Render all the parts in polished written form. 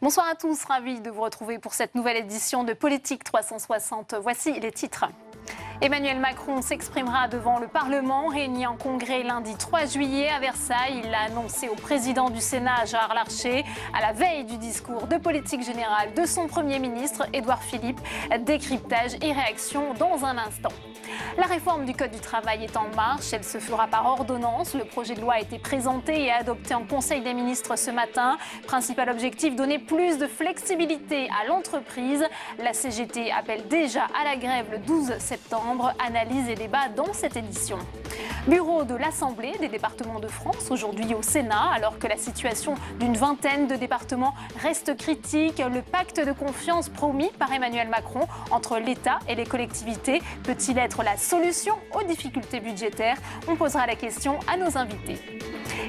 Bonsoir à tous, ravi de vous retrouver pour cette nouvelle édition de Politique 360. Voici les titres. Emmanuel Macron s'exprimera devant le Parlement, réuni en congrès lundi 3 juillet à Versailles. Il l'a annoncé au président du Sénat, Gérard Larcher, à la veille du discours de politique générale de son Premier ministre, Édouard Philippe. Décryptage et réaction dans un instant. La réforme du Code du travail est en marche, elle se fera par ordonnance. Le projet de loi a été présenté et adopté en Conseil des ministres ce matin. Principal objectif, donner plus de flexibilité à l'entreprise. La CGT appelle déjà à la grève le 12 septembre. Analyse et débat dans cette édition. Bureau de l'Assemblée des départements de France, aujourd'hui au Sénat, alors que la situation d'une vingtaine de départements reste critique. Le pacte de confiance promis par Emmanuel Macron entre l'État et les collectivités peut-il être la solution aux difficultés budgétaires? On posera la question à nos invités.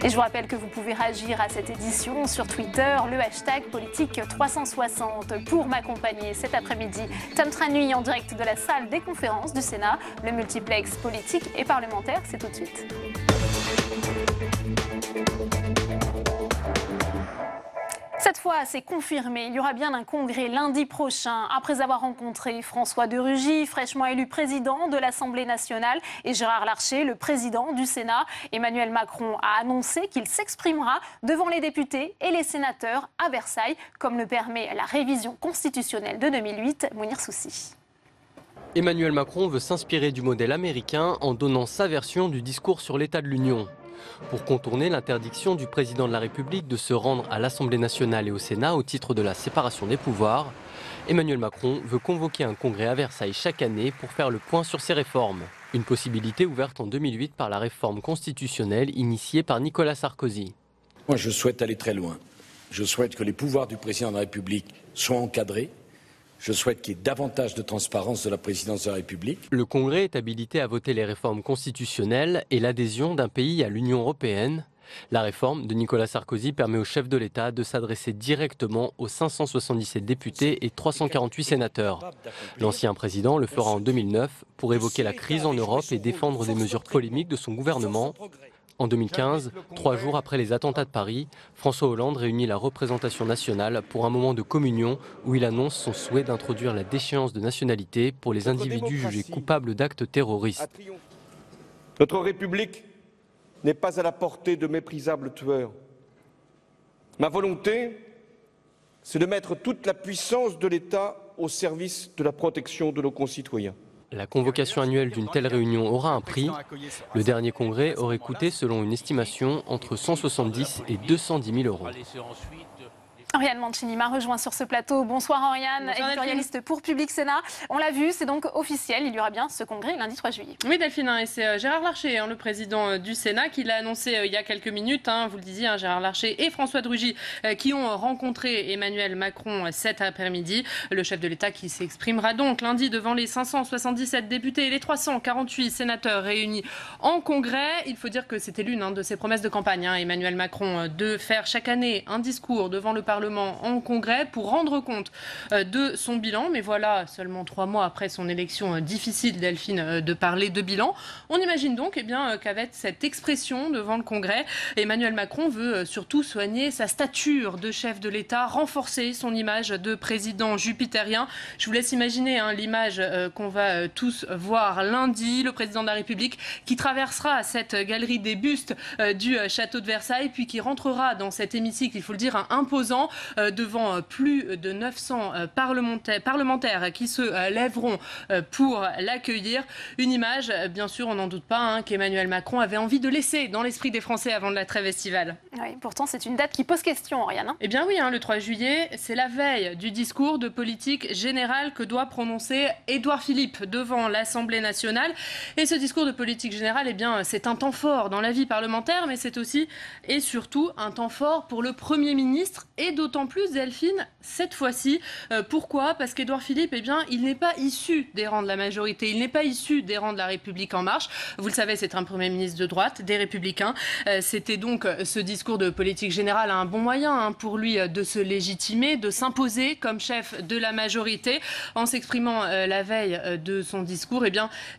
Et je vous rappelle que vous pouvez réagir à cette édition sur Twitter, le hashtag politique360. Pour m'accompagner cet après-midi, Tam Tranui en direct de la salle des conférences du Sénat, le multiplex politique et parlementaire, c'est tout de suite. Cette fois, c'est confirmé, il y aura bien un congrès lundi prochain. Après avoir rencontré François de Rugy, fraîchement élu président de l'Assemblée nationale, et Gérard Larcher, le président du Sénat, Emmanuel Macron a annoncé qu'il s'exprimera devant les députés et les sénateurs à Versailles, comme le permet la révision constitutionnelle de 2008. Mounir Soussi. Emmanuel Macron veut s'inspirer du modèle américain en donnant sa version du discours sur l'état de l'Union. Pour contourner l'interdiction du président de la République de se rendre à l'Assemblée nationale et au Sénat au titre de la séparation des pouvoirs, Emmanuel Macron veut convoquer un congrès à Versailles chaque année pour faire le point sur ces réformes. Une possibilité ouverte en 2008 par la réforme constitutionnelle initiée par Nicolas Sarkozy. Moi, je souhaite aller très loin. Je souhaite que les pouvoirs du président de la République soient encadrés. Je souhaite qu'il y ait davantage de transparence de la présidence de la République. Le Congrès est habilité à voter les réformes constitutionnelles et l'adhésion d'un pays à l'Union européenne. La réforme de Nicolas Sarkozy permet au chef de l'État de s'adresser directement aux 577 députés et 348 sénateurs. L'ancien président le fera en 2009 pour évoquer la crise en Europe et défendre des mesures polémiques de son gouvernement. En 2015, 3 jours après les attentats de Paris, François Hollande réunit la représentation nationale pour un moment de communion où il annonce son souhait d'introduire la déchéance de nationalité pour les individus jugés coupables d'actes terroristes. Notre République n'est pas à la portée de méprisables tueurs. Ma volonté, c'est de mettre toute la puissance de l'État au service de la protection de nos concitoyens. La convocation annuelle d'une telle réunion aura un prix. Le dernier congrès aurait coûté, selon une estimation, entre 170 et 210 000 euros. Oriane Mancini m'a rejoint sur ce plateau. Bonsoir Oriane, éditorialiste pour Public Sénat. On l'a vu, c'est donc officiel, il y aura bien ce congrès lundi 3 juillet. Oui Delphine, et c'est Gérard Larcher, le président du Sénat, qui l'a annoncé il y a quelques minutes. Vous le disiez, Gérard Larcher et François de Rugy qui ont rencontré Emmanuel Macron cet après-midi. Le chef de l'État qui s'exprimera donc lundi devant les 577 députés et les 348 sénateurs réunis en congrès. Il faut dire que c'était l'une de ses promesses de campagne, Emmanuel Macron, de faire chaque année un discours devant le Parlement en congrès pour rendre compte de son bilan. Mais voilà, seulement 3 mois après son élection, difficile, Delphine, de parler de bilan. On imagine donc qu'avec cette expression devant le congrès, Emmanuel Macron veut surtout soigner sa stature de chef de l'État, renforcer son image de président jupitérien. Je vous laisse imaginer l'image qu'on va tous voir lundi. Le président de la République qui traversera cette galerie des bustes du château de Versailles, puis qui rentrera dans cet hémicycle, il faut le dire, imposant, devant plus de 900 parlementaires qui se lèveront pour l'accueillir. Une image, bien sûr, on n'en doute pas, qu'Emmanuel Macron avait envie de laisser dans l'esprit des Français avant la trêve estivale. Oui, pourtant, c'est une date qui pose question, Oriane. Eh bien oui, le 3 juillet, c'est la veille du discours de politique générale que doit prononcer Édouard Philippe devant l'Assemblée nationale. Et ce discours de politique générale, c'est un temps fort dans la vie parlementaire, mais c'est aussi et surtout un temps fort pour le Premier ministre et d'autant plus, Delphine, cette fois-ci. Pourquoi ? Parce qu'Édouard Philippe, il n'est pas issu des rangs de la majorité, il n'est pas issu des rangs de la République En Marche. Vous le savez, c'est un Premier ministre de droite, des Républicains. C'était donc ce discours de politique générale un bon moyen pour lui de se légitimer, de s'imposer comme chef de la majorité. En s'exprimant la veille de son discours,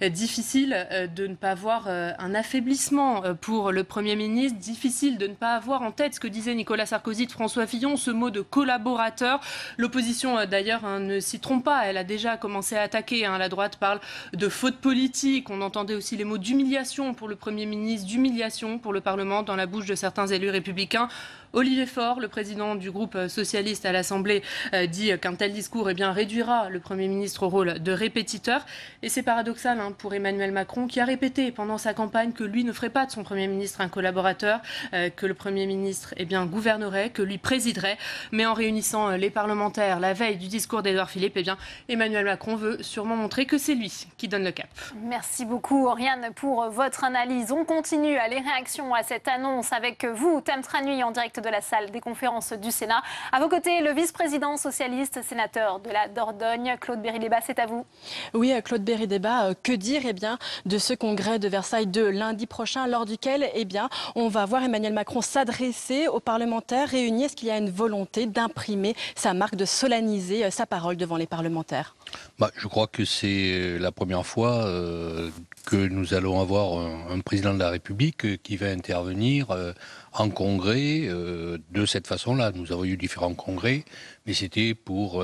difficile de ne pas voir un affaiblissement pour le Premier ministre, difficile de ne pas avoir en tête ce que disait Nicolas Sarkozy de François Fillon, ce mot de collaborateur. L'opposition, d'ailleurs, ne s'y trompe pas. Elle a déjà commencé à attaquer. La droite parle de faute politique. On entendait aussi les mots d'humiliation pour le Premier ministre, d'humiliation pour le Parlement dans la bouche de certains élus républicains. Olivier Faure, le président du groupe socialiste à l'Assemblée, dit qu'un tel discours réduira le Premier ministre au rôle de répétiteur. Et c'est paradoxal pour Emmanuel Macron, qui a répété pendant sa campagne que lui ne ferait pas de son Premier ministre un collaborateur, que le Premier ministre gouvernerait, que lui présiderait. Mais en réunissant les parlementaires la veille du discours d'Édouard Philippe, Emmanuel Macron veut sûrement montrer que c'est lui qui donne le cap. Merci beaucoup, Oriane, pour votre analyse. On continue les réactions à cette annonce avec vous, Tam Tranui, en direct de la salle des conférences du Sénat. À vos côtés, le vice-président socialiste, sénateur de la Dordogne, Claude Bérit-Débat, c'est à vous. Oui, Claude Bérit-Débat, que dire de ce congrès de Versailles de lundi prochain, lors duquel on va voir Emmanuel Macron s'adresser aux parlementaires réunis. Est-ce qu'il y a une volonté d'imprimer sa marque, de solenniser sa parole devant les parlementaires? Je crois que c'est la première fois que nous allons avoir un président de la République qui va intervenir en congrès de cette façon-là. Nous avons eu différents congrès, mais c'était pour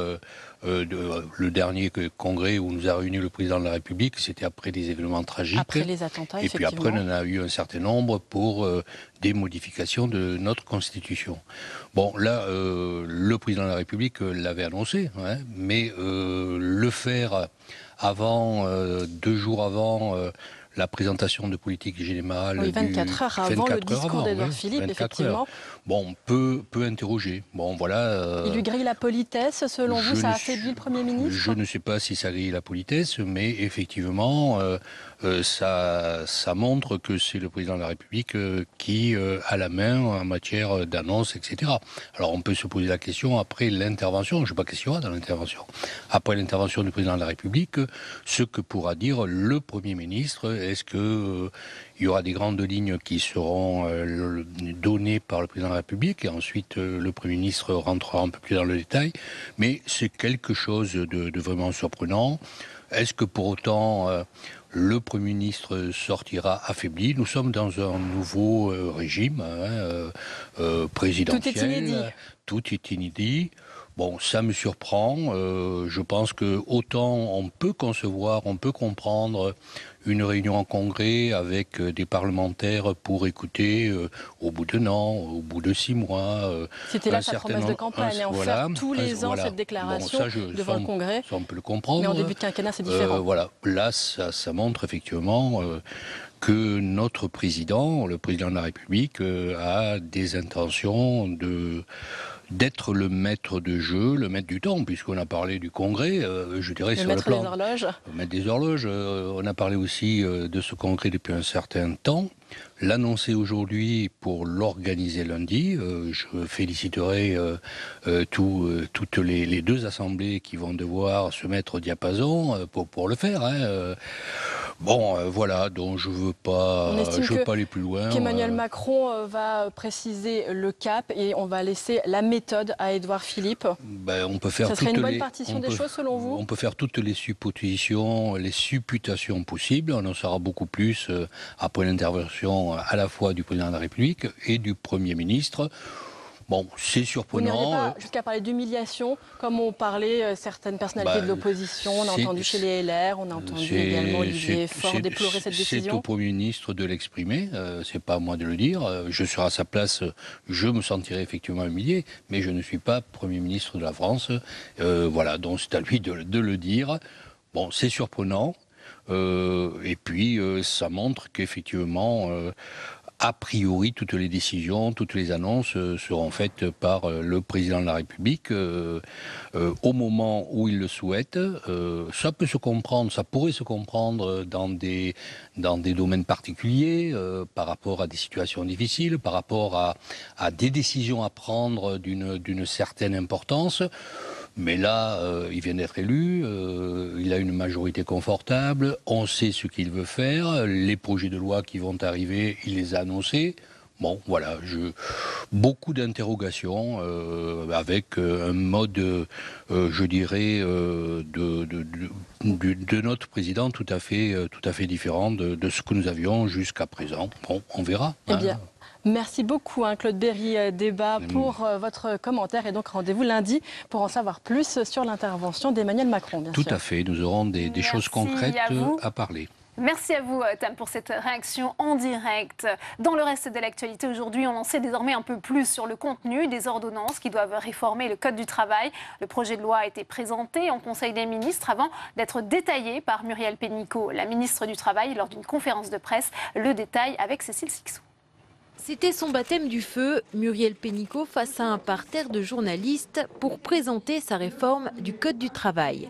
le dernier congrès où nous a réuni le président de la République, c'était après des événements tragiques. Après les attentats, et puis après, on en a eu un certain nombre pour des modifications de notre Constitution. Bon, là, le président de la République l'avait annoncé, mais le faire avant, 2 jours avant la présentation de politique générale. Oui, 24 heures avant le discours d'Édouard Philippe, effectivement. Bon, peut interroger. Bon, voilà. Il lui grille la politesse, selon vous, ça affaiblit le Premier ministre? Je ne sais pas si ça grille la politesse, mais effectivement, ça montre que c'est le président de la République qui a la main en matière d'annonce, etc. Alors, on peut se poser la question après l'intervention, je ne sais pas qu'est-ce qu'il y aura dans l'intervention, après l'intervention du président de la République, ce que pourra dire le Premier ministre. Est-ce que il y aura des grandes lignes qui seront données par le président de la République et ensuite le Premier ministre rentrera un peu plus dans le détail. Mais c'est quelque chose de vraiment surprenant. Est-ce que pour autant le Premier ministre sortira affaibli? Nous sommes dans un nouveau régime présidentiel. Tout est inédit. Tout est inédit. Bon, ça me surprend. Je pense que autant on peut concevoir, on peut comprendre une réunion en congrès avec des parlementaires pour écouter au bout d'un an, au bout de 6 mois. C'était là sa promesse de campagne, en faire tous les ans cette déclaration devant le congrès. Ça, on peut le comprendre. Mais en début de quinquennat, c'est différent. Voilà, là, ça montre effectivement que notre président, le président de la République, a des intentions d'être le maître de jeu, le maître du temps, puisqu'on a parlé du congrès, je dirais sur le plan... Des horloges. Mettre des horloges. On a parlé aussi de ce congrès depuis un certain temps. L'annoncer aujourd'hui pour l'organiser lundi, je féliciterai toutes les 2 assemblées qui vont devoir se mettre au diapason pour le faire. Bon, voilà, donc je veux pas aller plus loin. Qu'Emmanuel Macron va préciser le cap et on va laisser la méthode à Édouard Philippe. On peut faire. Ça serait une bonne partition des choses selon vous? On peut faire toutes les suppositions, les supputations possibles. On en saura beaucoup plus après l'intervention à la fois du président de la République et du Premier ministre. Bon, c'est surprenant. Vous n'iriez pas jusqu'à parler d'humiliation, comme ont parlé certaines personnalités de l'opposition. On a entendu chez les LR, on a entendu également Olivier Faure déplorer cette décision. C'est au Premier ministre de l'exprimer, c'est pas à moi de le dire. Je serai à sa place, je me sentirai effectivement humilié, mais je ne suis pas Premier ministre de la France. Voilà, donc c'est à lui de le dire. Bon, c'est surprenant. Et puis, ça montre qu'effectivement... a priori, toutes les décisions, toutes les annonces seront faites par le président de la République au moment où il le souhaite. Ça peut se comprendre, ça pourrait se comprendre dans des domaines particuliers, par rapport à des situations difficiles, par rapport à des décisions à prendre d'une certaine importance. Mais là, il vient d'être élu, il a une majorité confortable, on sait ce qu'il veut faire, les projets de loi qui vont arriver, il les a annoncés. Bon, voilà, beaucoup d'interrogations avec un mode, je dirais, de notre président tout à fait différent de ce que nous avions jusqu'à présent. Bon, on verra. Eh bien, Merci beaucoup Claude Berry-Débat pour votre commentaire et donc rendez-vous lundi pour en savoir plus sur l'intervention d'Emmanuel Macron. Bien sûr. Tout à fait, nous aurons des choses concrètes à parler. Merci à vous, Tam, pour cette réaction en direct. Dans le reste de l'actualité, aujourd'hui, on en sait désormais un peu plus sur le contenu des ordonnances qui doivent réformer le Code du travail. Le projet de loi a été présenté en Conseil des ministres avant d'être détaillé par Muriel Pénicaud, la ministre du Travail, lors d'une conférence de presse. Le détail avec Cécile Sixou. C'était son baptême du feu, Muriel Pénicaud face à un parterre de journalistes pour présenter sa réforme du Code du travail.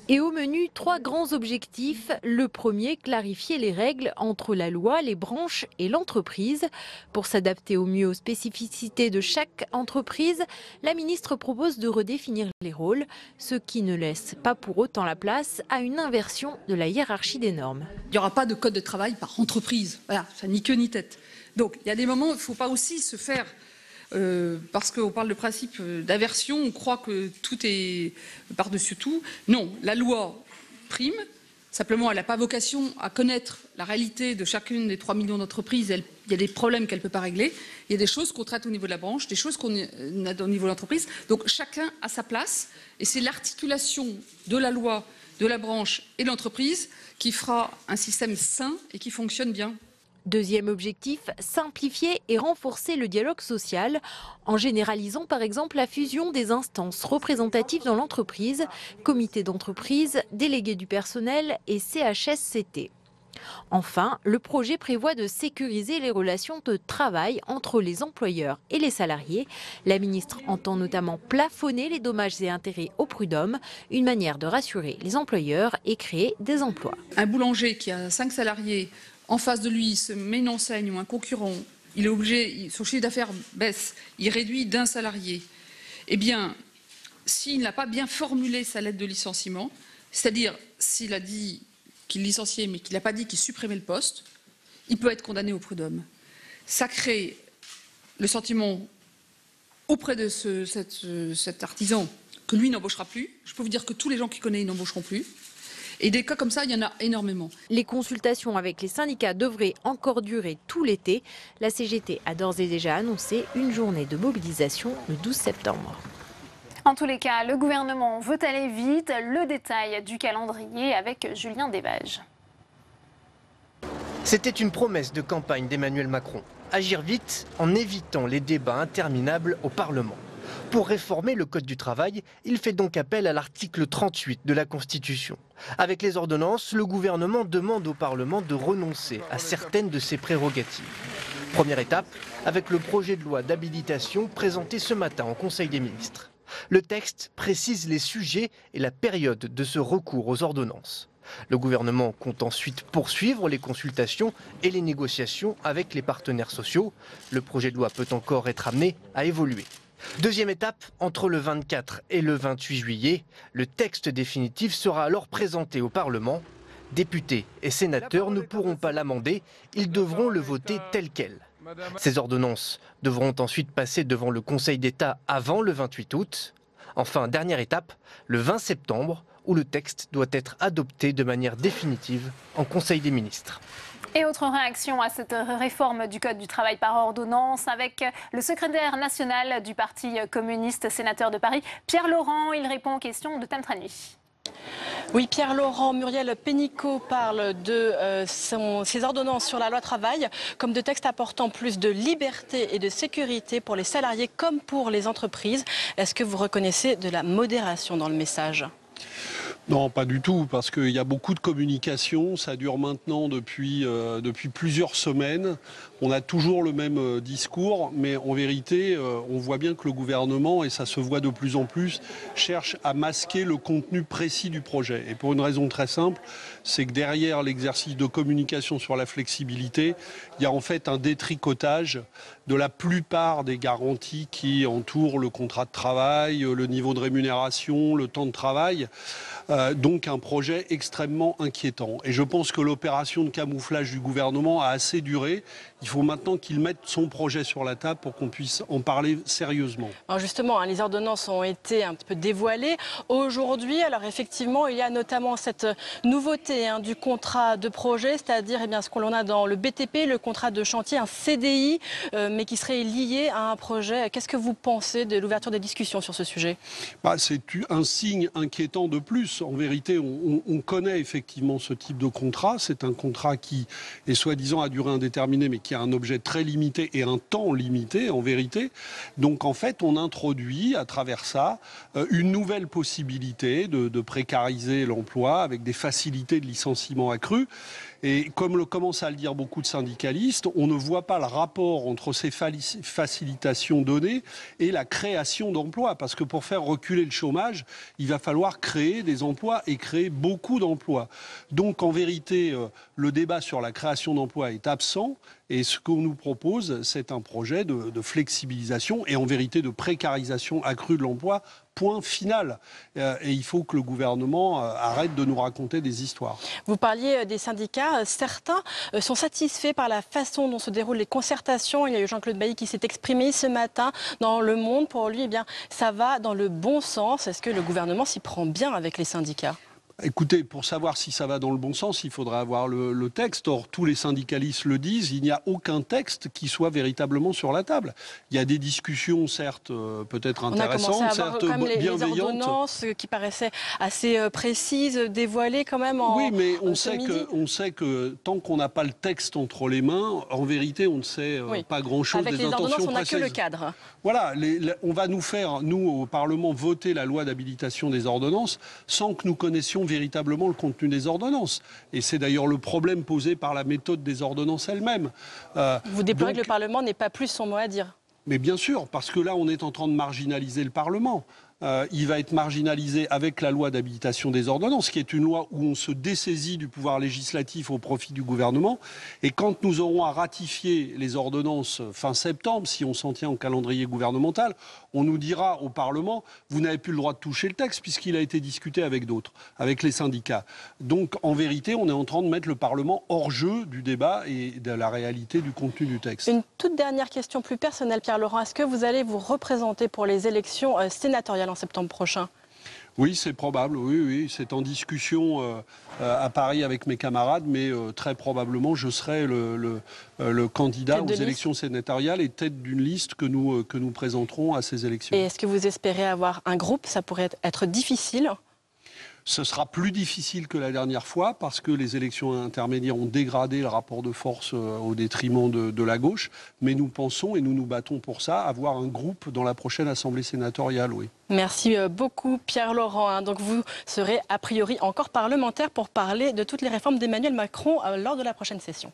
Et au menu, 3 grands objectifs. Le premier, clarifier les règles entre la loi, les branches et l'entreprise. Pour s'adapter au mieux aux spécificités de chaque entreprise, la ministre propose de redéfinir les rôles, ce qui ne laisse pas pour autant la place à une inversion de la hiérarchie des normes. Il n'y aura pas de code de travail par entreprise. Voilà, ça ni queue ni tête. Donc il y a des moments où il ne faut pas aussi se faire... parce qu'on parle de principe d'aversion, on croit que tout est par-dessus tout. Non, la loi prime, simplement elle n'a pas vocation à connaître la réalité de chacune des 3 millions d'entreprises. Il y a des problèmes qu'elle ne peut pas régler, il y a des choses qu'on traite au niveau de la branche, des choses qu'on a au niveau de l'entreprise. Donc chacun a sa place et c'est l'articulation de la loi, de la branche et de l'entreprise qui fera un système sain et qui fonctionne bien. Deuxième objectif, simplifier et renforcer le dialogue social en généralisant par exemple la fusion des instances représentatives dans l'entreprise, comité d'entreprise, délégué du personnel et CHSCT. Enfin, le projet prévoit de sécuriser les relations de travail entre les employeurs et les salariés. La ministre entend notamment plafonner les dommages et intérêts au prud'homme, une manière de rassurer les employeurs et créer des emplois. Un boulanger qui a 5 salariés, en face de lui, il se met une enseigne ou un concurrent, il est obligé, son chiffre d'affaires baisse, il réduit d'1 salarié. Eh bien, s'il n'a pas bien formulé sa lettre de licenciement, c'est-à-dire s'il a dit qu'il licenciait mais qu'il n'a pas dit qu'il supprimait le poste, il peut être condamné au prud'homme. Ça crée le sentiment auprès de cet artisan que lui n'embauchera plus. Je peux vous dire que tous les gens qu'il connaît, ils n'embaucheront plus. Et des cas comme ça, il y en a énormément. Les consultations avec les syndicats devraient encore durer tout l'été. La CGT a d'ores et déjà annoncé une journée de mobilisation le 12 septembre. En tous les cas, le gouvernement veut aller vite. Le détail du calendrier avec Julien Desvages. C'était une promesse de campagne d'Emmanuel Macron. Agir vite en évitant les débats interminables au Parlement. Pour réformer le Code du travail, il fait donc appel à l'article 38 de la Constitution. Avec les ordonnances, le gouvernement demande au Parlement de renoncer à certaines de ses prérogatives. Première étape, avec le projet de loi d'habilitation présenté ce matin en Conseil des ministres. Le texte précise les sujets et la période de ce recours aux ordonnances. Le gouvernement compte ensuite poursuivre les consultations et les négociations avec les partenaires sociaux. Le projet de loi peut encore être amené à évoluer. Deuxième étape, entre le 24 et le 28 juillet, le texte définitif sera alors présenté au Parlement. Députés et sénateurs ne pourront pas l'amender, ils devront le voter tel quel. Ces ordonnances devront ensuite passer devant le Conseil d'État avant le 28 août. Enfin, dernière étape, le 20 septembre, où le texte doit être adopté de manière définitive en Conseil des ministres. Et autre réaction à cette réforme du Code du travail par ordonnance avec le secrétaire national du Parti communiste, sénateur de Paris, Pierre Laurent. Il répond aux questions de Tam Tranui. Oui, Pierre Laurent, Muriel Pénicaud parle de ces ordonnances sur la loi travail comme de textes apportant plus de liberté et de sécurité pour les salariés comme pour les entreprises. Est-ce que vous reconnaissez de la modération dans le message ? Non, pas du tout, parce qu'il y a beaucoup de communication, ça dure maintenant depuis plusieurs semaines. On a toujours le même discours, mais en vérité, on voit bien que le gouvernement, et ça se voit de plus en plus, cherche à masquer le contenu précis du projet. Et pour une raison très simple, c'est que derrière l'exercice de communication sur la flexibilité, il y a en fait un détricotage de la plupart des garanties qui entourent le contrat de travail, le niveau de rémunération, le temps de travail. Donc un projet extrêmement inquiétant. Et je pense que l'opération de camouflage du gouvernement a assez duré. Il faut maintenant qu'il mette son projet sur la table pour qu'on puisse en parler sérieusement. Alors justement, les ordonnances ont été un petit peu dévoilées aujourd'hui. Alors effectivement, il y a notamment cette nouveauté du contrat de projet, c'est-à-dire ce qu'on a dans le BTP, le contrat de chantier, un CDI, mais qui serait lié à un projet. Qu'est-ce que vous pensez de l'ouverture des discussions sur ce sujet? C'est un signe inquiétant de plus. En vérité, on connaît effectivement ce type de contrat. C'est un contrat qui est soi-disant à durée indéterminée, mais qui a un objet très limité et un temps limité, en vérité. Donc, en fait, on introduit à travers ça une nouvelle possibilité de précariser l'emploi avec des facilités de licenciement accrues. Et comme le commencent à le dire beaucoup de syndicalistes, on ne voit pas le rapport entre ces facilitations données et la création d'emplois. Parce que pour faire reculer le chômage, il va falloir créer des emplois et créer beaucoup d'emplois. Donc en vérité, le débat sur la création d'emplois est absent. Et ce qu'on nous propose, c'est un projet de flexibilisation et en vérité de précarisation accrue de l'emploi. Point final. Et il faut que le gouvernement arrête de nous raconter des histoires. Vous parliez des syndicats. Certains sont satisfaits par la façon dont se déroulent les concertations. Il y a eu Jean-Claude Bailly qui s'est exprimé ce matin dans Le Monde. Pour lui, ça va dans le bon sens. Est-ce que le gouvernement s'y prend bien avec les syndicats ? Écoutez, pour savoir si ça va dans le bon sens, il faudrait avoir le texte. Or, tous les syndicalistes le disent, il n'y a aucun texte qui soit véritablement sur la table. Il y a des discussions, certes, peut-être intéressantes, certes bienveillantes. Les ordonnances qui paraissaient assez précises, dévoilées quand même en Oui, mais on sait que tant qu'on n'a pas le texte entre les mains, en vérité, on ne sait pas grand-chose des intentions précises. Avec les ordonnances, on n'a que le cadre. Voilà, on va nous faire, nous, au Parlement, voter la loi d'habilitation des ordonnances sans que nous connaissions véritablement le contenu des ordonnances. Et c'est d'ailleurs le problème posé par la méthode des ordonnances elles-mêmes. Vous déplorez que le Parlement n'ait pas plus son mot à dire? Mais bien sûr, parce que là, on est en train de marginaliser le Parlement. Il va être marginalisé avec la loi d'habilitation des ordonnances, qui est une loi où on se dessaisit du pouvoir législatif au profit du gouvernement. Et quand nous aurons à ratifier les ordonnances fin septembre, si on s'en tient au calendrier gouvernemental, on nous dira au Parlement, vous n'avez plus le droit de toucher le texte puisqu'il a été discuté avec d'autres, avec les syndicats. Donc en vérité, on est en train de mettre le Parlement hors jeu du débat et de la réalité du contenu du texte. Une toute dernière question plus personnelle, Pierre-Laurent. Est-ce que vous allez vous représenter pour les élections sénatoriales en septembre prochain? Oui, c'est probable, oui. C'est en discussion à Paris avec mes camarades, mais très probablement, je serai le candidat aux élections sénatoriales et tête d'une liste que nous présenterons à ces élections. Et est-ce que vous espérez avoir un groupe? Ça pourrait être difficile. Ce sera plus difficile que la dernière fois parce que les élections intermédiaires ont dégradé le rapport de force au détriment de la gauche. Mais nous pensons et nous nous battons pour ça, avoir un groupe dans la prochaine Assemblée sénatoriale, oui. Merci beaucoup Pierre-Laurent. Donc vous serez a priori encore parlementaire pour parler de toutes les réformes d'Emmanuel Macron lors de la prochaine session.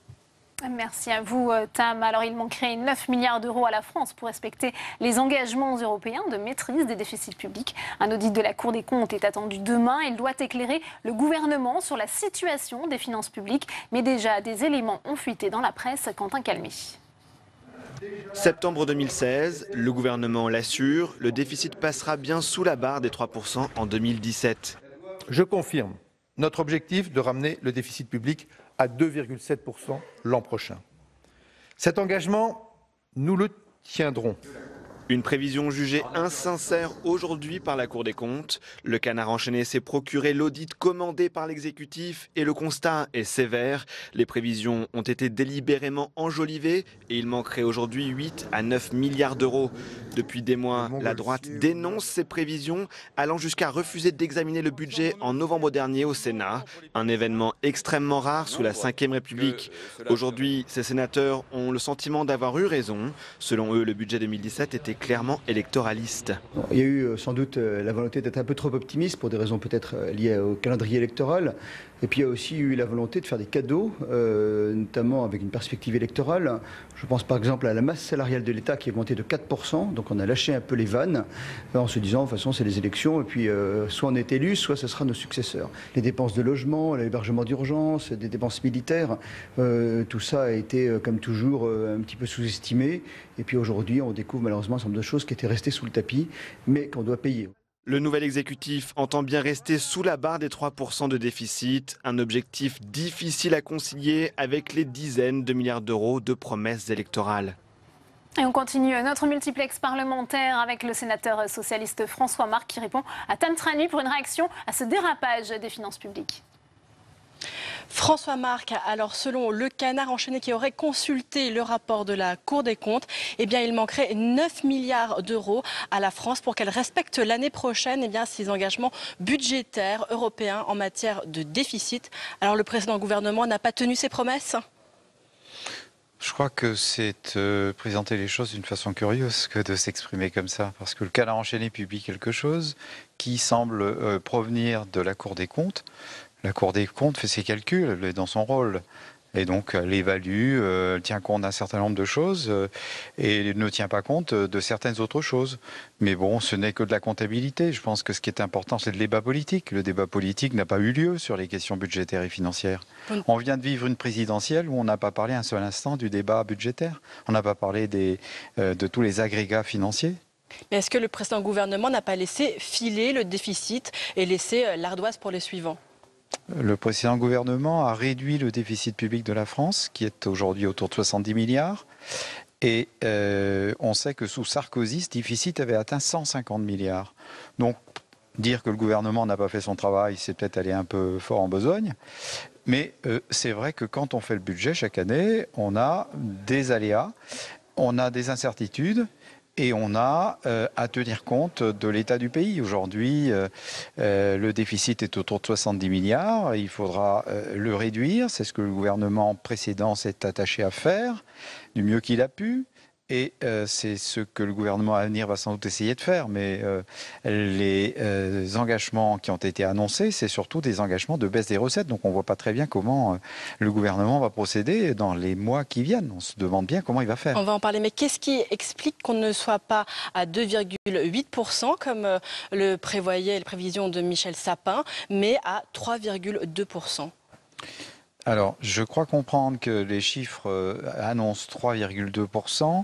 Merci à vous, Tam. Alors, il manquerait 9 milliards d'euros à la France pour respecter les engagements européens de maîtrise des déficits publics. Un audit de la Cour des comptes est attendu demain. Il doit éclairer le gouvernement sur la situation des finances publiques. Mais déjà, des éléments ont fuité dans la presse. Quentin Calmy. Septembre 2016, le gouvernement l'assure, le déficit passera bien sous la barre des 3% en 2017. Je confirme notre objectif de ramener le déficit public à 2,7% l'an prochain. Cet engagement, nous le tiendrons. Une prévision jugée insincère aujourd'hui par la Cour des comptes. Le canard enchaîné s'est procuré l'audit commandé par l'exécutif et le constat est sévère. Les prévisions ont été délibérément enjolivées et il manquerait aujourd'hui 8 à 9 milliards d'euros. Depuis des mois, la droite dénonce ces prévisions, allant jusqu'à refuser d'examiner le budget en novembre dernier au Sénat. Un événement extrêmement rare sous la Ve République. Aujourd'hui, ces sénateurs ont le sentiment d'avoir eu raison. Selon eux, le budget 2017 était clairement électoraliste. Il y a eu sans doute la volonté d'être un peu trop optimiste pour des raisons peut-être liées au calendrier électoral. Et puis il y a aussi eu la volonté de faire des cadeaux, notamment avec une perspective électorale. Je pense par exemple à la masse salariale de l'État qui a augmenté de 4%. Donc on a lâché un peu les vannes en se disant de toute façon c'est les élections et puis soit on est élu, soit ce sera nos successeurs. Les dépenses de logement, l'hébergement d'urgence, des dépenses militaires, tout ça a été comme toujours un petit peu sous-estimé. Et puis aujourd'hui on découvre malheureusement un certain nombre de choses qui étaient restées sous le tapis mais qu'on doit payer. Le nouvel exécutif entend bien rester sous la barre des 3% de déficit, un objectif difficile à concilier avec les dizaines de milliards d'euros de promesses électorales. Et on continue notre multiplex parlementaire avec le sénateur socialiste François Marc qui répond à Tam Trani pour une réaction à ce dérapage des finances publiques. François Marc, alors selon le Canard enchaîné qui aurait consulté le rapport de la Cour des comptes, eh bien il manquerait 9 milliards d'euros à la France pour qu'elle respecte l'année prochaine ses engagements budgétaires européens en matière de déficit. Alors le précédent gouvernement n'a pas tenu ses promesses ? Je crois que c'est présenter les choses d'une façon curieuse que de s'exprimer comme ça, parce que le Canard enchaîné publie quelque chose qui semble provenir de la Cour des comptes. La Cour des comptes fait ses calculs, elle est dans son rôle. Et donc elle évalue, elle tient compte d'un certain nombre de choses et ne tient pas compte de certaines autres choses. Mais bon, ce n'est que de la comptabilité. Je pense que ce qui est important, c'est le débat politique. Le débat politique n'a pas eu lieu sur les questions budgétaires et financières. On vient de vivre une présidentielle où on n'a pas parlé un seul instant du débat budgétaire. On n'a pas parlé de tous les agrégats financiers. Mais est-ce que le précédent gouvernement n'a pas laissé filer le déficit et laissé l'ardoise pour les suivants ? Le précédent gouvernement a réduit le déficit public de la France, qui est aujourd'hui autour de 70 milliards. Et on sait que sous Sarkozy, ce déficit avait atteint 150 milliards. Donc, dire que le gouvernement n'a pas fait son travail, c'est peut-être aller un peu fort en besogne. Mais c'est vrai que quand on fait le budget chaque année, on a des aléas, on a des incertitudes. Et on a à tenir compte de l'état du pays. Aujourd'hui, le déficit est autour de 70 milliards. Il faudra le réduire. C'est ce que le gouvernement précédent s'est attaché à faire du mieux qu'il a pu. Et c'est ce que le gouvernement à venir va sans doute essayer de faire. Mais les engagements qui ont été annoncés, c'est surtout des engagements de baisse des recettes. Donc on ne voit pas très bien comment le gouvernement va procéder dans les mois qui viennent. On se demande bien comment il va faire. On va en parler. Mais qu'est-ce qui explique qu'on ne soit pas à 2,8% comme le prévoyait les prévisions de Michel Sapin, mais à 3,2%? Alors, je crois comprendre que les chiffres annoncent 3,2%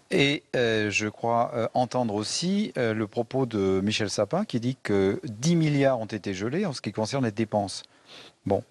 et je crois entendre aussi le propos de Michel Sapin qui dit que 10 milliards ont été gelés en ce qui concerne les dépenses. Bon.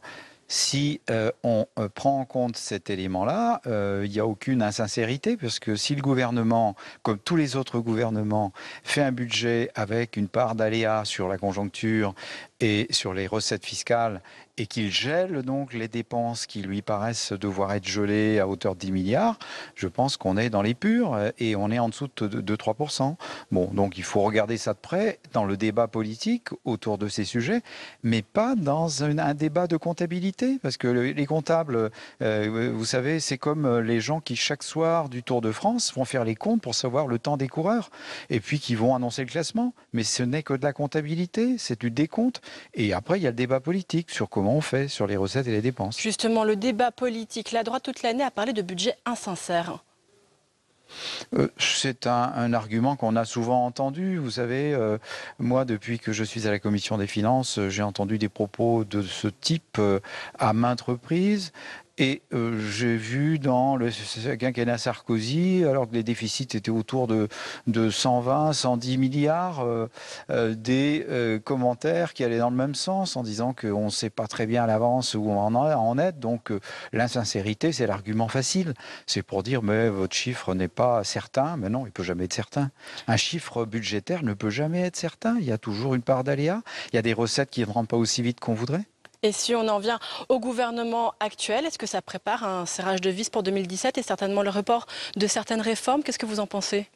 Si on prend en compte cet élément-là, il n'y a aucune insincérité, parce que si le gouvernement, comme tous les autres gouvernements, fait un budget avec une part d'aléa sur la conjoncture et sur les recettes fiscales, et qu'il gèle donc les dépenses qui lui paraissent devoir être gelées à hauteur de 10 milliards, je pense qu'on est dans les purs et on est en dessous de 3%. Bon, donc il faut regarder ça de près dans le débat politique autour de ces sujets, mais pas dans un débat de comptabilité, parce que les comptables, vous savez, c'est comme les gens qui chaque soir du Tour de France vont faire les comptes pour savoir le temps des coureurs, et puis qui vont annoncer le classement. Mais ce n'est que de la comptabilité, c'est du décompte. Et après, il y a le débat politique sur comment on fait, sur les recettes et les dépenses. Justement, le débat politique, la droite toute l'année a parlé de budget insincère. C'est un argument qu'on a souvent entendu. Vous savez, moi, depuis que je suis à la Commission des finances, j'ai entendu des propos de ce type à maintes reprises. Et j'ai vu dans le quinquennat Sarkozy, alors que les déficits étaient autour de 120, 110 milliards, des commentaires qui allaient dans le même sens en disant qu'on ne sait pas très bien à l'avance où on en est. Donc l'insincérité, c'est l'argument facile. C'est pour dire, mais votre chiffre n'est pas certain. Mais non, il ne peut jamais être certain. Un chiffre budgétaire ne peut jamais être certain. Il y a toujours une part d'aléa. Il y a des recettes qui ne rentrent pas aussi vite qu'on voudrait. Et si on en vient au gouvernement actuel, est-ce que ça prépare un serrage de vis pour 2017 et certainement le report de certaines réformes? Qu'est-ce que vous en pensez?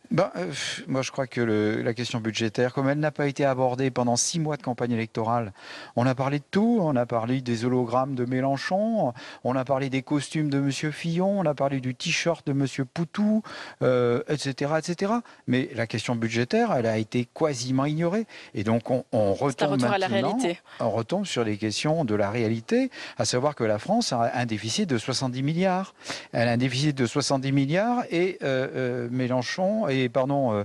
Moi, je crois que la question budgétaire, comme elle n'a pas été abordée pendant 6 mois de campagne électorale, on a parlé de tout. On a parlé des hologrammes de Mélenchon, on a parlé des costumes de M. Fillon, on a parlé du t-shirt de M. Poutou, etc., etc. Mais la question budgétaire, elle a été quasiment ignorée. Et donc, on retombe maintenant, à la réalité. On retombe sur les questions de la réalité, à savoir que la France a un déficit de 70 milliards. Elle a un déficit de 70 milliards et Mélenchon et M.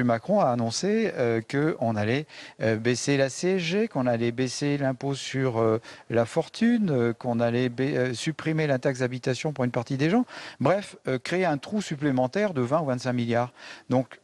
Macron a annoncé qu'on allait baisser la CSG, qu'on allait baisser l'impôt sur la fortune, qu'on allait supprimer la taxe d'habitation pour une partie des gens. Bref, créer un trou supplémentaire de 20 ou 25 milliards. Donc,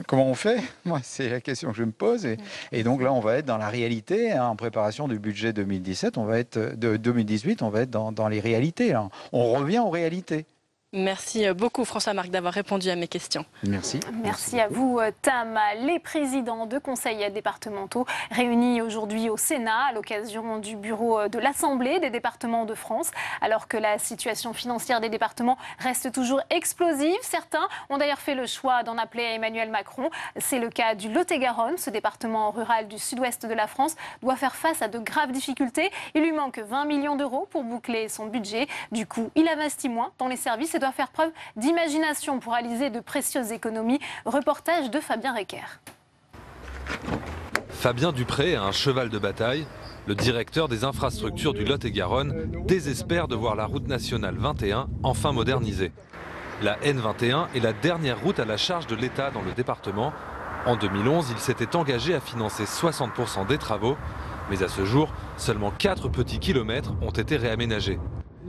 comment on fait? Moi, c'est la question que je me pose. Et donc là, on va être dans la réalité, hein, en préparation du budget 2017, on va être, de 2018, on va être dans les réalités. Là. On revient aux réalités. Merci beaucoup François-Marc d'avoir répondu à mes questions. Merci. Merci à vous Tam. Les présidents de conseils départementaux réunis aujourd'hui au Sénat à l'occasion du bureau de l'Assemblée des départements de France. Alors que la situation financière des départements reste toujours explosive, certains ont d'ailleurs fait le choix d'en appeler à Emmanuel Macron. C'est le cas du Lot-et-Garonne. Ce département rural du sud-ouest de la France doit faire face à de graves difficultés. Il lui manque 20 millions d'euros pour boucler son budget. Du coup, il investit moins dans les services et doit faire preuve d'imagination pour réaliser de précieuses économies. Reportage de Fabien Recker. Fabien Dupré a un cheval de bataille. Le directeur des infrastructures du Lot-et-Garonne désespère de voir la route nationale 21 enfin modernisée. La N21 est la dernière route à la charge de l'État dans le département. En 2011, il s'était engagé à financer 60% des travaux. Mais à ce jour, seulement 4 petits kilomètres ont été réaménagés.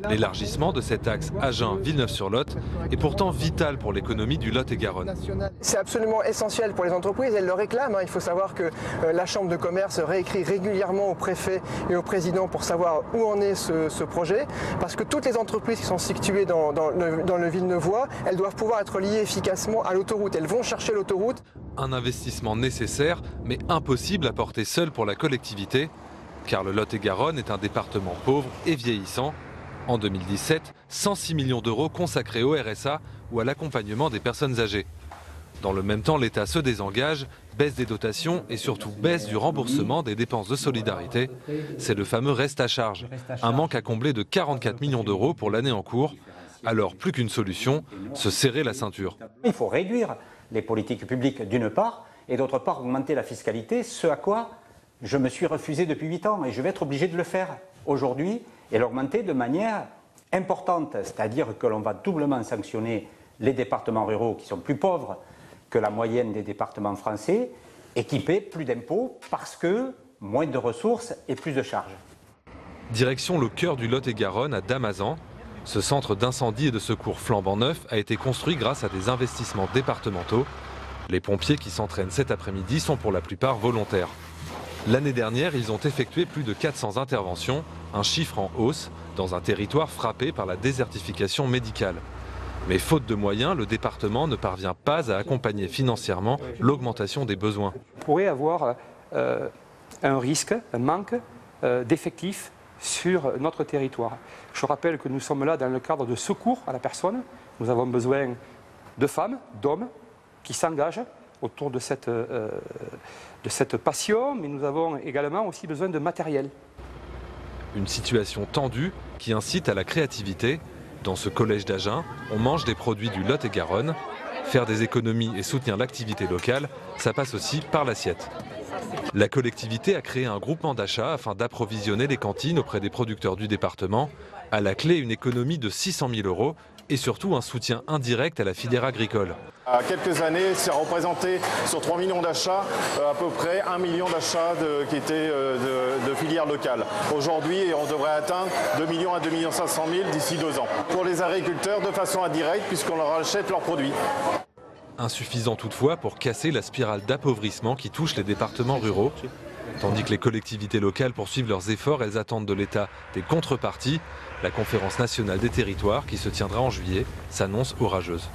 L'élargissement de cet axe Agen-Villeneuve-sur-Lot est pourtant vital pour l'économie du Lot-et-Garonne. C'est absolument essentiel pour les entreprises, elles le réclament. Il faut savoir que la Chambre de commerce réécrit régulièrement au préfet et au président pour savoir où en est ce projet. Parce que toutes les entreprises qui sont situées dans le Villeneuvois, elles doivent pouvoir être liées efficacement à l'autoroute. Elles vont chercher l'autoroute. Un investissement nécessaire, mais impossible à porter seul pour la collectivité, car le Lot-et-Garonne est un département pauvre et vieillissant. En 2017, 106 millions d'euros consacrés au RSA ou à l'accompagnement des personnes âgées. Dans le même temps, l'État se désengage, baisse des dotations et surtout baisse du remboursement des dépenses de solidarité. C'est le fameux reste à charge, un manque à combler de 44 millions d'euros pour l'année en cours. Alors plus qu'une solution, se serrer la ceinture. Il faut réduire les politiques publiques d'une part et d'autre part augmenter la fiscalité, ce à quoi je me suis refusé depuis 8 ans et je vais être obligé de le faire aujourd'hui. Et l'augmenter de manière importante, c'est-à-dire que l'on va doublement sanctionner les départements ruraux qui sont plus pauvres que la moyenne des départements français et qui paient plus d'impôts parce que moins de ressources et plus de charges. Direction le cœur du Lot-et-Garonne à Damazan. Ce centre d'incendie et de secours flambant neuf a été construit grâce à des investissements départementaux. Les pompiers qui s'entraînent cet après-midi sont pour la plupart volontaires. L'année dernière, ils ont effectué plus de 400 interventions, un chiffre en hausse, dans un territoire frappé par la désertification médicale. Mais faute de moyens, le département ne parvient pas à accompagner financièrement l'augmentation des besoins. On pourrait avoir un risque, un manque d'effectifs sur notre territoire. Je rappelle que nous sommes là dans le cadre de secours à la personne. Nous avons besoin de femmes, d'hommes qui s'engagent autour de cette passion, mais nous avons également aussi besoin de matériel. Une situation tendue qui incite à la créativité. Dans ce collège d'Agen, on mange des produits du Lot-et-Garonne. Faire des économies et soutenir l'activité locale, ça passe aussi par l'assiette. La collectivité a créé un groupement d'achat afin d'approvisionner les cantines auprès des producteurs du département. À la clé, une économie de 600 000 euros et surtout un soutien indirect à la filière agricole. À quelques années, ça représentait sur 3 millions d'achats, à peu près 1 million d'achats qui étaient de filières locales. Aujourd'hui, on devrait atteindre 2 millions à 2 500 000 d'ici 2 ans. Pour les agriculteurs, de façon indirecte, puisqu'on leur achète leurs produits. Insuffisant toutefois pour casser la spirale d'appauvrissement qui touche les départements ruraux. Tandis que les collectivités locales poursuivent leurs efforts, elles attendent de l'État des contreparties. La conférence nationale des territoires, qui se tiendra en juillet, s'annonce orageuse.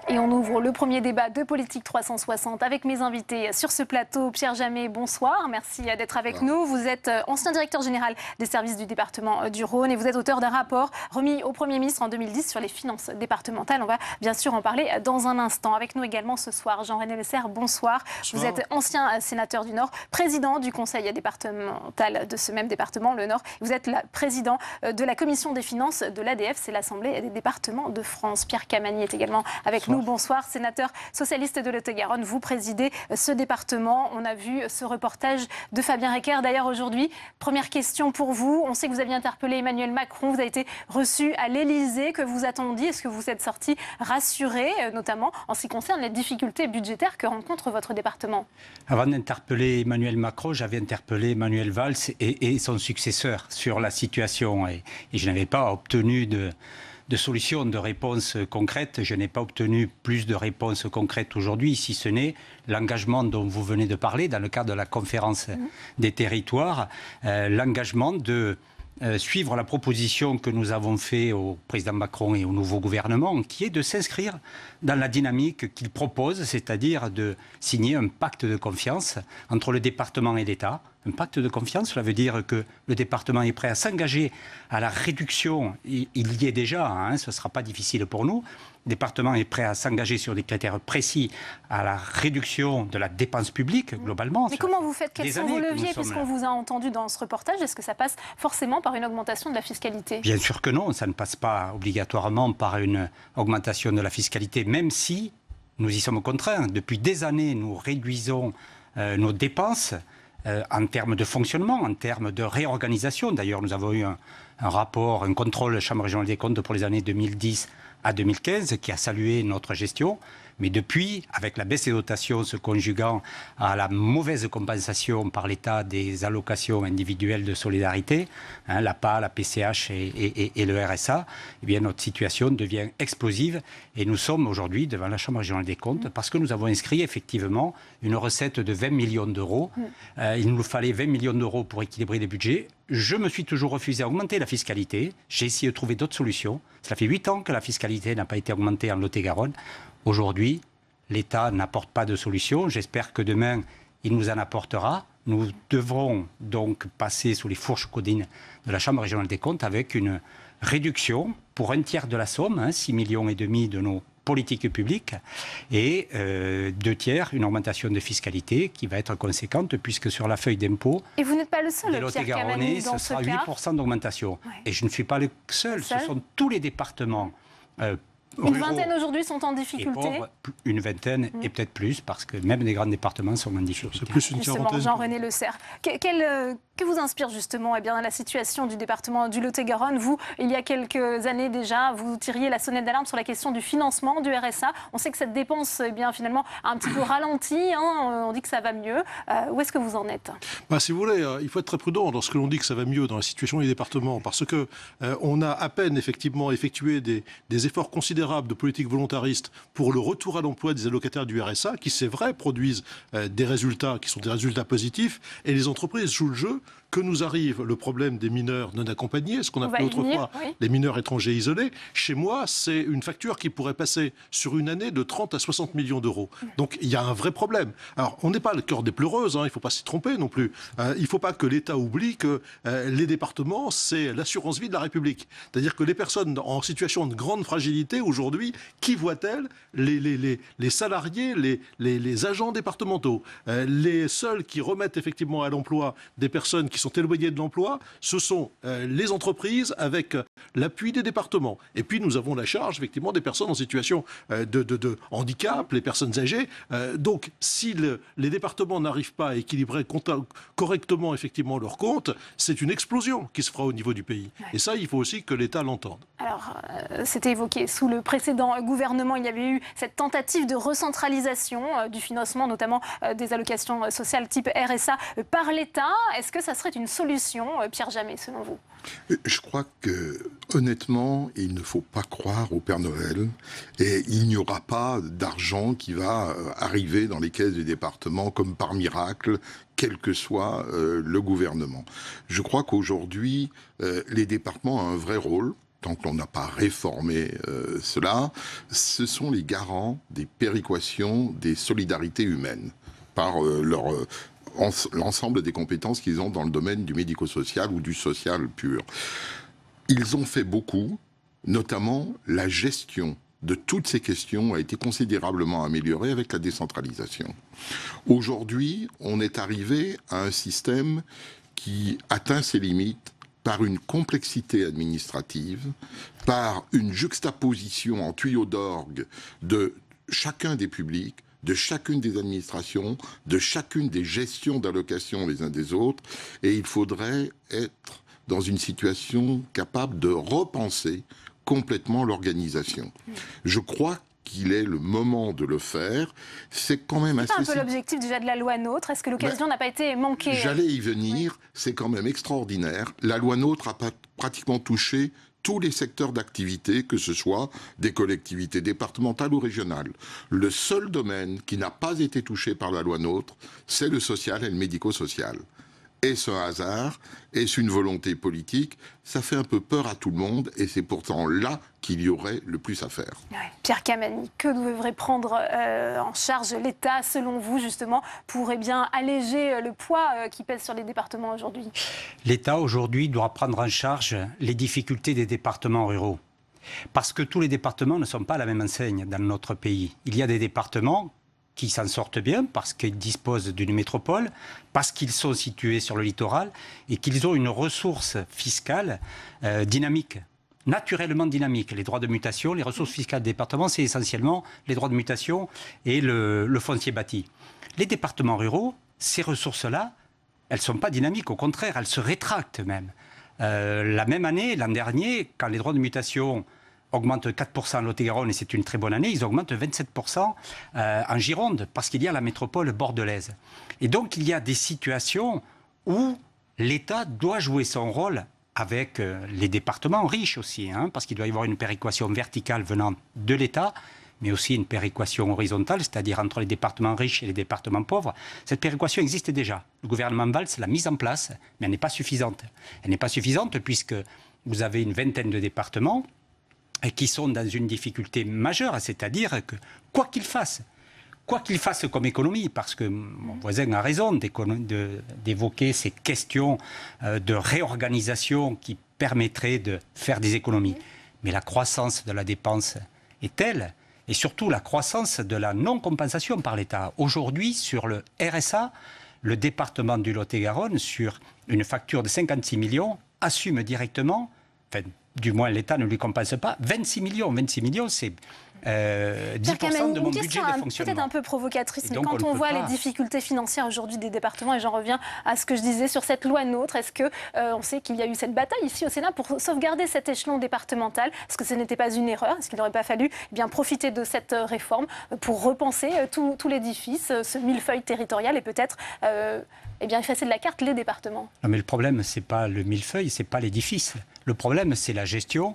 Et on ouvre le premier débat de Politique 360 avec mes invités sur ce plateau. Pierre Jamet, bonsoir. Merci d'être avec nous. Vous êtes ancien directeur général des services du département du Rhône et vous êtes auteur d'un rapport remis au Premier ministre en 2010 sur les finances départementales. On va bien sûr en parler dans un instant. Avec nous également ce soir, Jean-René Lesser, bonsoir. Vous êtes ancien sénateur du Nord, président du conseil départemental de ce même département, le Nord. Vous êtes président de la commission des finances de l'ADF, c'est l'Assemblée des départements de France. Pierre Camani est également avec nous. bonsoir. Sénateur socialiste de Lot-et-Garonne, vous présidez ce département. On a vu ce reportage de Fabien Recker d'ailleurs aujourd'hui. Première question pour vous. On sait que vous aviez interpellé Emmanuel Macron. Vous avez été reçu à l'Élysée. Que vous a-t-on dit? Est-ce que vous êtes sorti rassuré, notamment en ce qui concerne les difficultés budgétaires que rencontre votre département? Avant d'interpeller Emmanuel Macron, j'avais interpellé Manuel Valls et son successeur sur la situation. Et je n'avais pas obtenu de solutions, de réponses concrètes. Je n'ai pas obtenu plus de réponses concrètes aujourd'hui, si ce n'est l'engagement dont vous venez de parler dans le cadre de la conférence des territoires, l'engagement de suivre la proposition que nous avons faite au président Macron et au nouveau gouvernement, qui est de s'inscrire dans la dynamique qu'il propose, c'est-à-dire de signer un pacte de confiance entre le département et l'État. Un pacte de confiance, cela veut dire que le département est prêt à s'engager à la réduction, il y est déjà, hein, ce ne sera pas difficile pour nous. Le département est prêt à s'engager sur des critères précis à la réduction de la dépense publique, globalement. Mais comment vous faites? Quels sont vos leviers, puisqu'on vous a entendu dans ce reportage? Est-ce que ça passe forcément par une augmentation de la fiscalité? Bien sûr que non, ça ne passe pas obligatoirement par une augmentation de la fiscalité, même si nous y sommes contraints. Depuis des années, nous réduisons nos dépenses en termes de fonctionnement, en termes de réorganisation. D'ailleurs, nous avons eu un rapport, un contrôle Chambre régionale des comptes pour les années 2010 à 2015 qui a salué notre gestion. Mais depuis, avec la baisse des dotations se conjuguant à la mauvaise compensation par l'État des allocations individuelles de solidarité, hein, l'APA, la PCH et le RSA, eh bien, notre situation devient explosive. Et nous sommes aujourd'hui devant la Chambre régionale des comptes parce que nous avons inscrit effectivement une recette de 20 millions d'euros. Il nous fallait 20 millions d'euros pour équilibrer les budgets. Je me suis toujours refusé à augmenter la fiscalité. J'ai essayé de trouver d'autres solutions. Cela fait 8 ans que la fiscalité n'a pas été augmentée en Lot-et-Garonne. Aujourd'hui, l'État n'apporte pas de solution. J'espère que demain, il nous en apportera. Nous devrons donc passer sous les fourches codines de la Chambre régionale des comptes avec une réduction pour un tiers de la somme, 6,5 millions de nos politiques publiques, et 2 tiers, une augmentation de fiscalité qui va être conséquente, puisque sur la feuille d'impôt, et vous n'êtes pas le seul, Pierre Camanou, ce sera 8% d'augmentation. Ouais. Et je ne suis pas le seul, ce sont tous les départements Une vingtaine aujourd'hui sont en difficulté. Pauvres, une vingtaine et peut-être plus, parce que même les grands départements sont en difficulté. C'est plus une quarantaine. Jean-René Le Serre. Que vous inspire justement la situation du département du Lot-et-Garonne? Vous, il y a quelques années déjà, vous tiriez la sonnette d'alarme sur la question du financement du RSA. On sait que cette dépense, finalement, a un petit peu ralenti. On dit que ça va mieux. Où est-ce que vous en êtes? Si vous voulez, il faut être très prudent lorsque l'on dit que ça va mieux dans la situation des départements, parce que on a à peine effectivement effectué des efforts considérables de politique volontariste pour le retour à l'emploi des allocataires du RSA, qui, c'est vrai, produisent des résultats qui sont des résultats positifs, et les entreprises jouent le jeu. Que nous arrive le problème des mineurs non accompagnés, ce qu'on appelait autrefois les mineurs étrangers isolés. Chez moi, c'est une facture qui pourrait passer sur une année de 30 à 60 millions d'euros. Donc il y a un vrai problème. Alors on n'est pas le cœur des pleureuses, il ne faut pas s'y tromper non plus. Il ne faut pas que l'État oublie que les départements, c'est l'assurance vie de la République. C'est-à-dire que les personnes en situation de grande fragilité aujourd'hui, qui voient-elles? Les salariés, les agents départementaux. Les seuls qui remettent effectivement à l'emploi des personnes qui sont éloignés de l'emploi, ce sont les entreprises avec l'appui des départements. Et puis nous avons la charge effectivement des personnes en situation de handicap, les personnes âgées. Donc si les départements n'arrivent pas à équilibrer correctement effectivement leurs comptes, c'est une explosion qui se fera au niveau du pays. Ouais. Et ça, il faut aussi que l'État l'entende. Alors, c'était évoqué sous le précédent gouvernement, il y avait eu cette tentative de recentralisation du financement, notamment des allocations sociales type RSA par l'État. Est-ce que ça serait une solution, Pierre Jamet, selon vous? Je crois que, honnêtement, il ne faut pas croire au Père Noël, et il n'y aura pas d'argent qui va arriver dans les caisses des départements comme par miracle, quel que soit le gouvernement. Je crois qu'aujourd'hui, les départements ont un vrai rôle. Tant qu'on n'a pas réformé cela, ce sont les garants des péréquations, des solidarités humaines, par l'ensemble des compétences qu'ils ont dans le domaine du médico-social ou du social pur. Ils ont fait beaucoup, notamment la gestion de toutes ces questions a été considérablement améliorée avec la décentralisation. Aujourd'hui, on est arrivé à un système qui atteint ses limites par une complexité administrative, par une juxtaposition en tuyau d'orgue de chacun des publics, de chacune des administrations, de chacune des gestions d'allocations les uns des autres, et il faudrait être dans une situation capable de repenser complètement l'organisation. Je crois qu'il est le moment de le faire. C'est quand même assez... C'est un peu l'objectif déjà de la loi NOTRe. Est-ce que l'occasion n'a pas été manquée? J'allais y venir. C'est quand même extraordinaire. La loi NOTRe a pratiquement touché tous les secteurs d'activité, que ce soit des collectivités départementales ou régionales. Le seul domaine qui n'a pas été touché par la loi NOTRe, c'est le social et le médico-social. Est-ce un hasard? Est-ce une volonté politique? Ça fait un peu peur à tout le monde et c'est pourtant là qu'il y aurait le plus à faire. Ouais. Pierre Camani, que devrait prendre en charge l'État, selon vous, justement, pour alléger le poids qui pèse sur les départements aujourd'hui? L'État, aujourd'hui, doit prendre en charge les difficultés des départements ruraux. Parce que tous les départements ne sont pas à la même enseigne dans notre pays. Il y a des départements qui s'en sortent bien parce qu'ils disposent d'une métropole, parce qu'ils sont situés sur le littoral et qu'ils ont une ressource fiscale dynamique, naturellement dynamique. Les droits de mutation, les ressources fiscales des départements, c'est essentiellement les droits de mutation et le foncier bâti. Les départements ruraux, ces ressources-là, elles ne sont pas dynamiques, au contraire, elles se rétractent même. La même année, l'an dernier, quand les droits de mutation augmentent 4% en Lot-et-Garonne, et c'est une très bonne année, ils augmentent 27% en Gironde, parce qu'il y a la métropole bordelaise. Et donc, il y a des situations où l'État doit jouer son rôle avec les départements riches aussi, parce qu'il doit y avoir une péréquation verticale venant de l'État, mais aussi une péréquation horizontale, c'est-à-dire entre les départements riches et les départements pauvres. Cette péréquation existe déjà. Le gouvernement Valls l'a mise en place, mais elle n'est pas suffisante. Elle n'est pas suffisante puisque vous avez une vingtaine de départements qui sont dans une difficulté majeure, c'est-à-dire que quoi qu'ils fassent comme économie, parce que mon voisin a raison d'évoquer ces questions de réorganisation qui permettraient de faire des économies. Mais la croissance de la dépense est telle, et surtout la croissance de la non-compensation par l'État. Aujourd'hui, sur le RSA, le département du Lot-et-Garonne, sur une facture de 56 millions, assume directement, du moins l'État ne lui compense pas, 26 millions. 26 millions, c'est 10% de mon budget de fonctionnement. Peut-être un peu provocatrice, mais donc, quand on voit les difficultés financières aujourd'hui des départements, et j'en reviens à ce que je disais sur cette loi NOTRe, est-ce que on sait qu'il y a eu cette bataille ici au Sénat pour sauvegarder cet échelon départemental? Est-ce que ce n'était pas une erreur? Est-ce qu'il n'aurait pas fallu profiter de cette réforme pour repenser tout l'édifice, ce millefeuille territorial et peut-être effacer de la carte les départements? Non, mais le problème, ce n'est pas le millefeuille, ce n'est pas l'édifice. Le problème, c'est la gestion.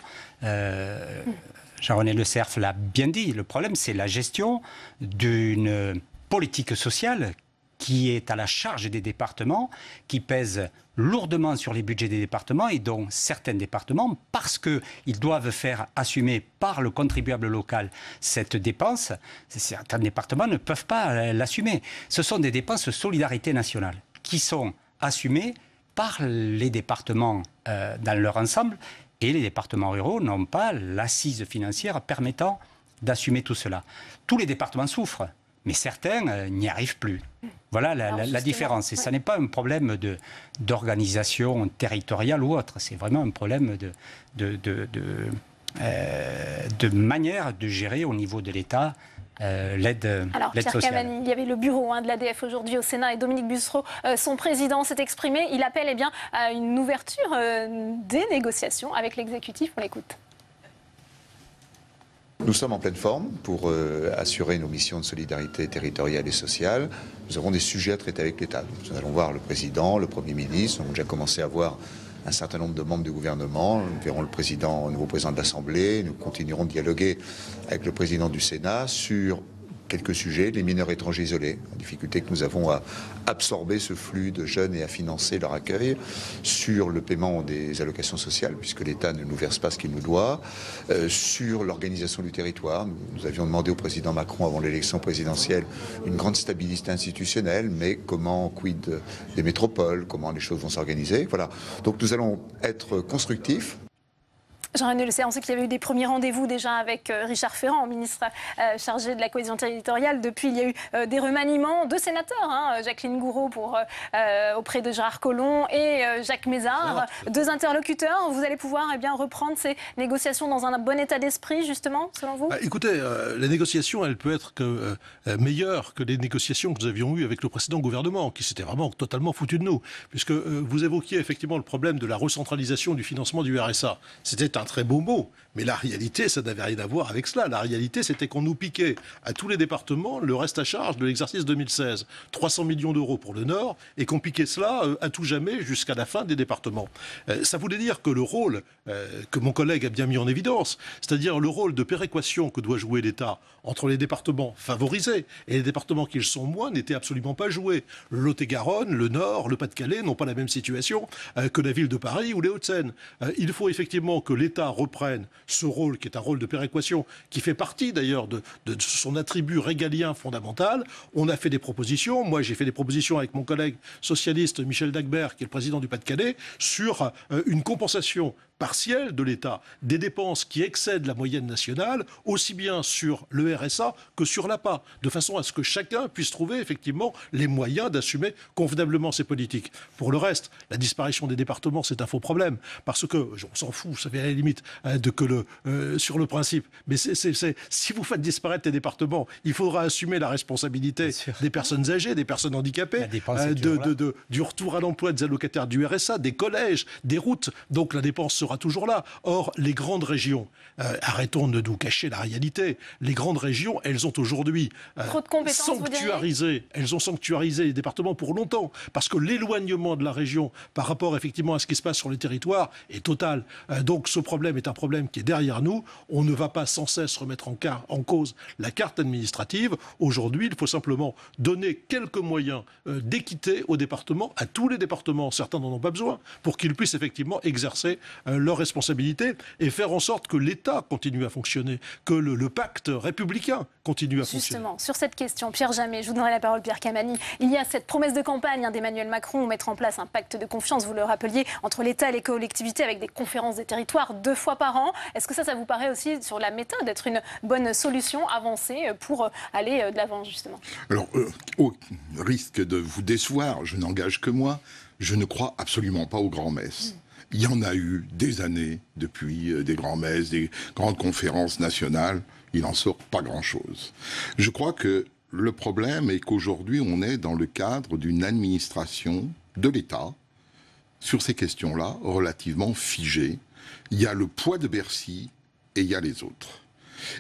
Jean-René Le Cerf l'a bien dit. Le problème, c'est la gestion d'une politique sociale qui est à la charge des départements, qui pèse lourdement sur les budgets des départements et dont certains départements, parce qu'ils doivent faire assumer par le contribuable local cette dépense, certains départements ne peuvent pas l'assumer. Ce sont des dépenses de solidarité nationale qui sont assumées par les départements dans leur ensemble. Et les départements ruraux n'ont pas l'assise financière permettant d'assumer tout cela. Tous les départements souffrent, mais certains n'y arrivent plus. Voilà la différence. Et ça n'est pas un problème d'organisation territoriale ou autre. C'est vraiment un problème de manière de gérer au niveau de l'État l'aide sociale. Alors, Pierre Camani, il y avait le bureau de l'ADF aujourd'hui au Sénat et Dominique Bussereau, son président, s'est exprimé. Il appelle à une ouverture des négociations avec l'exécutif. On l'écoute. Nous sommes en pleine forme pour assurer nos missions de solidarité territoriale et sociale. Nous avons des sujets à traiter avec l'État. Nous allons voir le président, le Premier ministre. Nous avons déjà commencé à voir un certain nombre de membres du gouvernement. Nous verrons le nouveau président de l'Assemblée. Nous continuerons de dialoguer avec le président du Sénat sur quelques sujets, les mineurs étrangers isolés, la difficulté que nous avons à absorber ce flux de jeunes et à financer leur accueil, sur le paiement des allocations sociales, puisque l'État ne nous verse pas ce qu'il nous doit, sur l'organisation du territoire. Nous avions demandé au président Macron, avant l'élection présidentielle, une grande stabilité institutionnelle, mais quid des métropoles, comment les choses vont s'organiser. Voilà. Donc nous allons être constructifs. Jean-René Le Serre, on sait qu'il y avait eu des premiers rendez-vous déjà avec Richard Ferrand, ministre chargé de la cohésion territoriale. Depuis, il y a eu des remaniements de sénateurs, Jacqueline Gourault auprès de Gérard Collomb et Jacques Mézard, deux interlocuteurs. Vous allez pouvoir reprendre ces négociations dans un bon état d'esprit, justement, selon vous? Écoutez, la négociation, elle peut être meilleure que les négociations que nous avions eues avec le précédent gouvernement, qui s'était vraiment totalement foutu de nous. Puisque vous évoquiez effectivement le problème de la recentralisation du financement du RSA. C'était un très beau mot, mais la réalité, ça n'avait rien à voir avec cela. La réalité, c'était qu'on nous piquait à tous les départements le reste à charge de l'exercice 2016. 300 millions d'euros pour le Nord, et qu'on piquait cela à tout jamais jusqu'à la fin des départements. Ça voulait dire que le rôle que mon collègue a bien mis en évidence, c'est-à-dire le rôle de péréquation que doit jouer l'État entre les départements favorisés et les départements qui le sont moins, n'était absolument pas joué. Le Lot-et-Garonne, le Nord, le Pas-de-Calais n'ont pas la même situation que la ville de Paris ou les Hauts-de-Seine. Il faut effectivement que l'État reprenne ce rôle qui est un rôle de péréquation, qui fait partie d'ailleurs de son attribut régalien fondamental. On a fait des propositions. Moi, j'ai fait des propositions avec mon collègue socialiste Michel Dagbert, qui est le président du Pas-de-Calais, sur une compensation partielle de l'État des dépenses qui excèdent la moyenne nationale, aussi bien sur le RSA que sur l'APA, de façon à ce que chacun puisse trouver effectivement les moyens d'assumer convenablement ses politiques. Pour le reste, la disparition des départements, c'est un faux problème, parce que, on s'en fout, ça fait à la limite, sur le principe, mais si vous faites disparaître les départements, il faudra assumer la responsabilité des personnes âgées, des personnes handicapées, du retour à l'emploi des allocataires du RSA, des collèges, des routes, donc la dépense sera toujours là. Or, les grandes régions, arrêtons de nous cacher la réalité, les grandes régions, elles ont aujourd'hui sanctuarisé les départements pour longtemps, parce que l'éloignement de la région par rapport effectivement à ce qui se passe sur les territoires est total. Donc ce problème est un problème qui est derrière nous. On ne va pas sans cesse remettre en cause la carte administrative. Aujourd'hui, il faut simplement donner quelques moyens d'équité aux départements, à tous les départements, certains n'en ont pas besoin, pour qu'ils puissent effectivement exercer leurs responsabilités et faire en sorte que l'État continue à fonctionner, que le pacte républicain continue à fonctionner. Justement, sur cette question, Pierre Jamet, je vous donnerai la parole, Pierre Camani. Il y a cette promesse de campagne d'Emmanuel Macron, mettre en place un pacte de confiance, vous le rappeliez, entre l'État et les collectivités avec des conférences des territoires 2 fois par an. Est-ce que ça vous paraît aussi, sur la méthode, être une bonne solution avancée pour aller de l'avant, justement? Alors, au risque de vous décevoir, je n'engage que moi, je ne crois absolument pas aux grands-messes. Il y en a eu des années depuis des grands-messes, des grandes conférences nationales. Il n'en sort pas grand-chose. Je crois que le problème est qu'aujourd'hui, on est dans le cadre d'une administration de l'État, sur ces questions-là, relativement figée. Il y a le poids de Bercy et il y a les autres.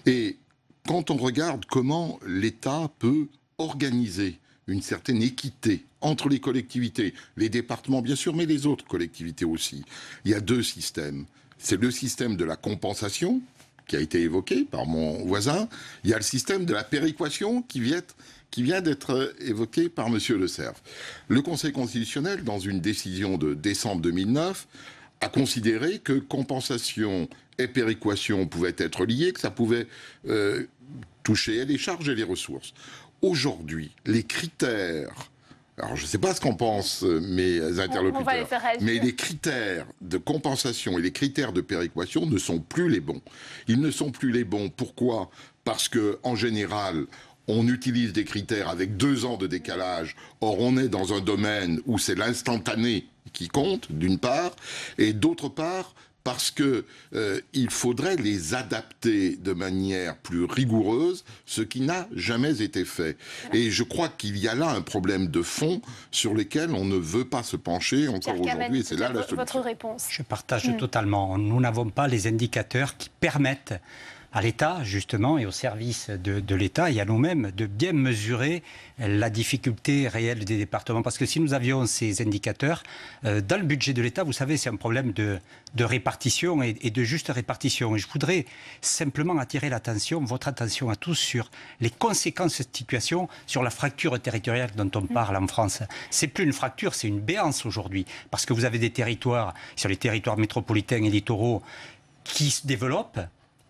Et quand on regarde comment l'État peut organiser une certaine équité entre les collectivités, les départements bien sûr, mais les autres collectivités aussi. Il y a 2 systèmes. C'est le système de la compensation, qui a été évoqué par mon voisin. Il y a le système de la péréquation qui vient d'être évoqué par M. Le Serre. Le Conseil constitutionnel, dans une décision de décembre 2009, a considéré que compensation et péréquation pouvaient être liées, que ça pouvait toucher les charges et les ressources. Aujourd'hui, les critères, alors je ne sais pas ce qu'en pensent mes interlocuteurs, mais les critères de compensation et les critères de péréquation ne sont plus les bons. Ils ne sont plus les bons. Pourquoi ? Parce qu'en général, on utilise des critères avec 2 ans de décalage. Or, on est dans un domaine où c'est l'instantané qui compte, d'une part, et d'autre part, parce qu'il faudrait les adapter de manière plus rigoureuse, ce qui n'a jamais été fait. Et je crois qu'il y a là un problème de fond sur lequel on ne veut pas se pencher encore aujourd'hui, et c'est là la solution. Votre réponse. Je partage totalement. Nous n'avons pas les indicateurs qui permettent à l'État, justement, et au service de l'État et à nous-mêmes, de bien mesurer la difficulté réelle des départements. Parce que si nous avions ces indicateurs, dans le budget de l'État, vous savez, c'est un problème de répartition et de juste répartition. Et je voudrais simplement attirer votre attention à tous sur les conséquences de cette situation, sur la fracture territoriale dont on parle en France. C'est plus une fracture, c'est une béance aujourd'hui. Parce que vous avez des territoires, sur les territoires métropolitains et littoraux, qui se développent.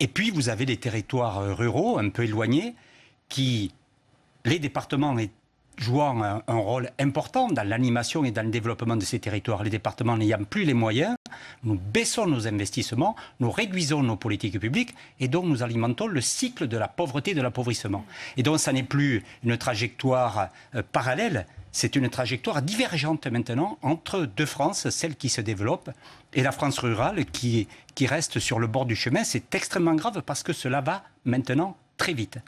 Et puis, vous avez les territoires ruraux, un peu éloignés, les départements jouant un rôle important dans l'animation et dans le développement de ces territoires, les départements n'ayant plus les moyens, nous baissons nos investissements, nous réduisons nos politiques publiques et donc nous alimentons le cycle de la pauvreté et de l'appauvrissement. Et donc ça n'est plus une trajectoire parallèle, c'est une trajectoire divergente maintenant entre deux France, celle qui se développe et la France rurale qui reste sur le bord du chemin. C'est extrêmement grave parce que cela va maintenant très vite.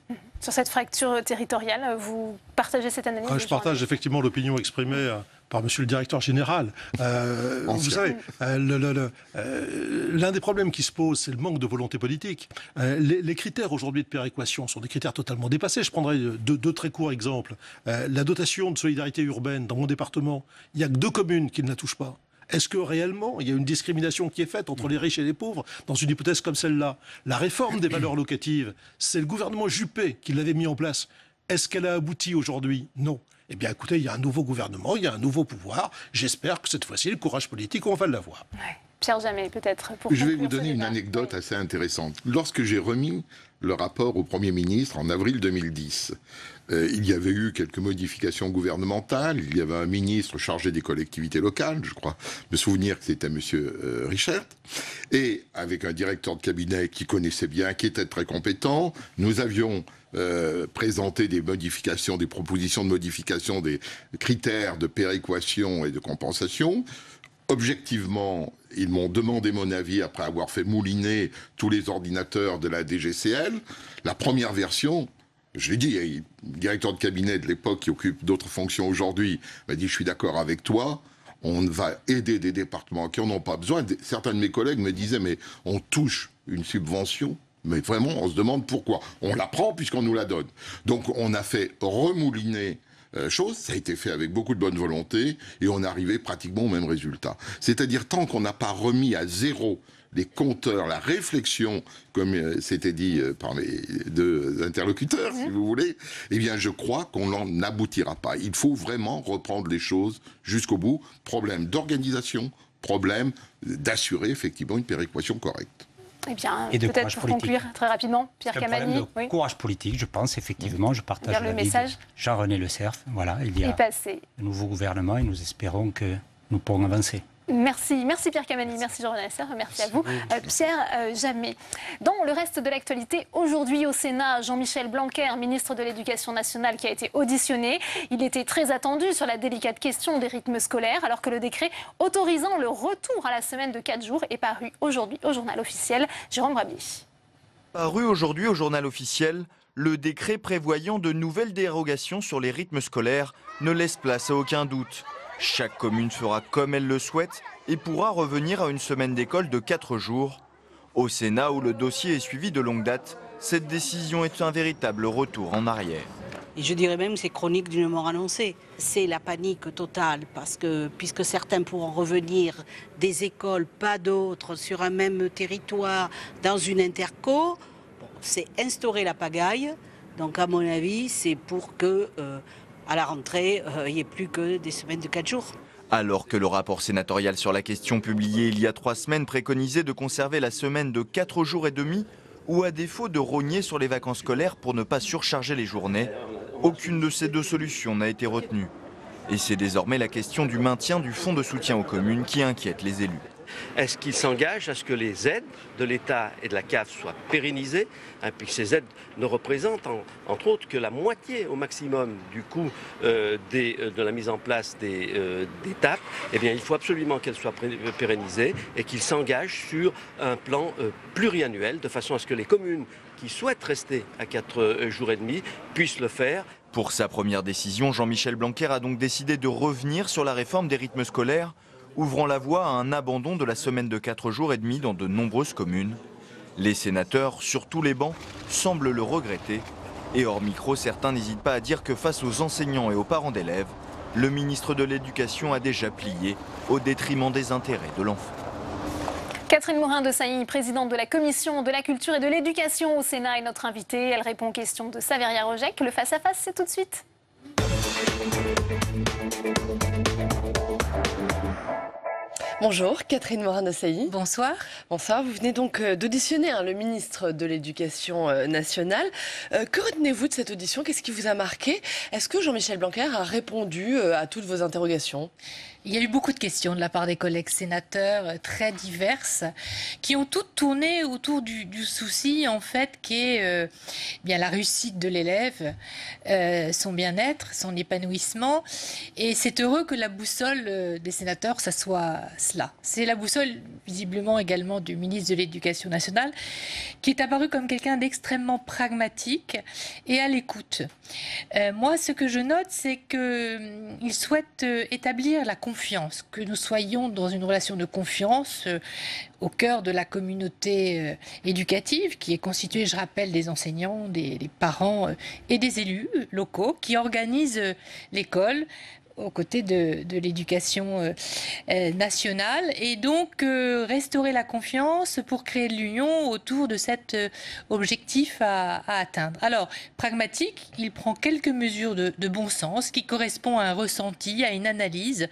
Sur cette fracture territoriale, vous partagez cette analyse? Je partage effectivement l'opinion exprimée par monsieur le directeur général. Vous savez, l'un des problèmes qui se pose, c'est le manque de volonté politique. Les critères aujourd'hui de péréquation sont des critères totalement dépassés. Je prendrai deux très courts exemples. La dotation de solidarité urbaine dans mon département, il n'y a que 2 communes qui ne la touchent pas. Est-ce que réellement, il y a une discrimination qui est faite entre les riches et les pauvres dans une hypothèse comme celle-là? La réforme des valeurs locatives, c'est le gouvernement Juppé qui l'avait mis en place. Est-ce qu'elle a abouti aujourd'hui? Non. Eh bien, écoutez, il y a un nouveau gouvernement, il y a un nouveau pouvoir. J'espère que cette fois-ci, le courage politique, on va l'avoir. Ouais. Pierre Jamet, peut-être. Je vais vous donner une anecdote assez intéressante. Lorsque j'ai remis le rapport au Premier ministre en avril 2010, il y avait eu quelques modifications gouvernementales. Il y avait un ministre chargé des collectivités locales, je crois me souvenir que c'était M. Richert, et avec un directeur de cabinet qui connaissait bien, qui était très compétent. Nous avions présenté des modifications, des propositions de modification des critères de péréquation et de compensation. Objectivement, ils m'ont demandé mon avis après avoir fait mouliner tous les ordinateurs de la DGCL. La première version, je l'ai dit, le directeur de cabinet de l'époque qui occupe d'autres fonctions aujourd'hui m'a dit « je suis d'accord avec toi ». On va aider des départements qui n'en ont pas besoin. Certains de mes collègues me disaient « mais on touche une subvention ». Mais vraiment, on se demande pourquoi. On la prend puisqu'on nous la donne. Donc on a fait remouliner chose, ça a été fait avec beaucoup de bonne volonté et on est arrivé pratiquement au même résultat. C'est-à-dire tant qu'on n'a pas remis à zéro les compteurs, la réflexion, comme c'était dit par mes 2 interlocuteurs, si vous voulez, eh bien je crois qu'on n'en aboutira pas. Il faut vraiment reprendre les choses jusqu'au bout. Problème d'organisation, problème d'assurer effectivement une péréquation correcte. Eh bien, peut-être pour conclure très rapidement, Pierre Camani. De courage politique, je pense, effectivement. Je partage le message. Jean-René Le Cerf. Voilà, il y a un nouveau gouvernement et nous espérons que nous pourrons avancer. Merci Pierre Camani, merci Jean-René Lasserre, merci à vous. Pierre Jamet. Dans le reste de l'actualité, aujourd'hui au Sénat, Jean-Michel Blanquer, ministre de l'Éducation nationale, qui a été auditionné. Il était très attendu sur la délicate question des rythmes scolaires, alors que le décret autorisant le retour à la semaine de 4 jours est paru aujourd'hui au journal officiel. Jérôme Rabier. Paru aujourd'hui au journal officiel, le décret prévoyant de nouvelles dérogations sur les rythmes scolaires ne laisse place à aucun doute. Chaque commune fera comme elle le souhaite et pourra revenir à une semaine d'école de 4 jours. Au Sénat, où le dossier est suivi de longue date, cette décision est un véritable retour en arrière. Et je dirais même que c'est chronique d'une mort annoncée. C'est la panique totale parce que puisque certains pourront revenir des écoles, pas d'autres, sur un même territoire, dans une interco, c'est instaurer la pagaille. Donc à mon avis, c'est pour que... à la rentrée, il n'y ait plus que des semaines de 4 jours. Alors que le rapport sénatorial sur la question publié il y a 3 semaines préconisait de conserver la semaine de 4 jours et demi, ou à défaut de rogner sur les vacances scolaires pour ne pas surcharger les journées, aucune de ces 2 solutions n'a été retenue. Et c'est désormais la question du maintien du fonds de soutien aux communes qui inquiète les élus. Est-ce qu'il s'engage à ce que les aides de l'État et de la CAF soient pérennisées, puis que ces aides ne représentent entre autres que la moitié au maximum du coût de la mise en place des TAP? Eh bien, il faut absolument qu'elles soient pérennisées et qu'ils s'engagent sur un plan pluriannuel de façon à ce que les communes qui souhaitent rester à 4 jours et demi puissent le faire. Pour sa première décision, Jean-Michel Blanquer a donc décidé de revenir sur la réforme des rythmes scolaires, ouvrant la voie à un abandon de la semaine de 4 jours et demi dans de nombreuses communes. Les sénateurs, sur tous les bancs, semblent le regretter. Et hors micro, certains n'hésitent pas à dire que face aux enseignants et aux parents d'élèves, le ministre de l'Éducation a déjà plié au détriment des intérêts de l'enfant. Catherine Morin-Desailly, présidente de la Commission de la Culture et de l'Éducation au Sénat, est notre invitée. Elle répond aux questions de Saveria Rojek. Le face-à-face, c'est tout de suite. Bonjour, Catherine Morin-Desailly. Bonsoir. Bonsoir, vous venez donc d'auditionner le ministre de l'Éducation nationale. Que retenez-vous de cette audition? Qu'est-ce qui vous a marqué? Est-ce que Jean-Michel Blanquer a répondu à toutes vos interrogations? Il y a eu beaucoup de questions de la part des collègues sénateurs très diverses qui ont toutes tourné autour du souci en fait qui est bien la réussite de l'élève, son bien-être, son épanouissement. Et c'est heureux que la boussole des sénateurs, ça soit cela. C'est la boussole visiblement également du ministre de l'Éducation nationale qui est apparu comme quelqu'un d'extrêmement pragmatique et à l'écoute. Moi, ce que je note, c'est qu'il souhaite établir la confiance, que nous soyons dans une relation de confiance au cœur de la communauté éducative qui est constituée, je rappelle, des enseignants, des parents et des élus locaux qui organisent l'école aux côtés de l'éducation nationale et donc restaurer la confiance pour créer de l'union autour de cet objectif à atteindre. Alors, pragmatique, il prend quelques mesures de bon sens qui correspondent à un ressenti, à une analyse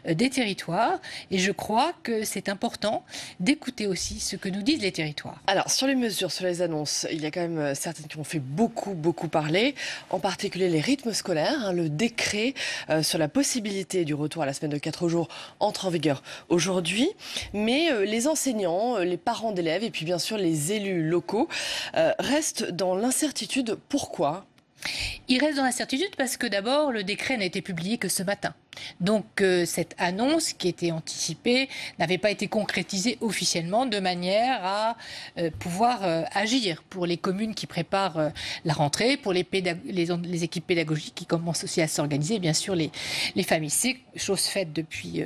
des territoires et je crois que c'est important d'écouter aussi ce que nous disent les territoires. Alors, sur les mesures, sur les annonces, il y a quand même certaines qui ont fait beaucoup parler, en particulier les rythmes scolaires, le décret sur la possibilité du retour à la semaine de 4 jours entre en vigueur aujourd'hui. Mais les enseignants, les parents d'élèves et puis bien sûr les élus locaux restent dans l'incertitude. Pourquoi ? Ils restent dans l'incertitude parce que d'abord, le décret n'a été publié que ce matin. Donc cette annonce qui était anticipée n'avait pas été concrétisée officiellement de manière à pouvoir agir pour les communes qui préparent la rentrée, pour les équipes pédagogiques qui commencent aussi à s'organiser, bien sûr les familles. C'est chose faite depuis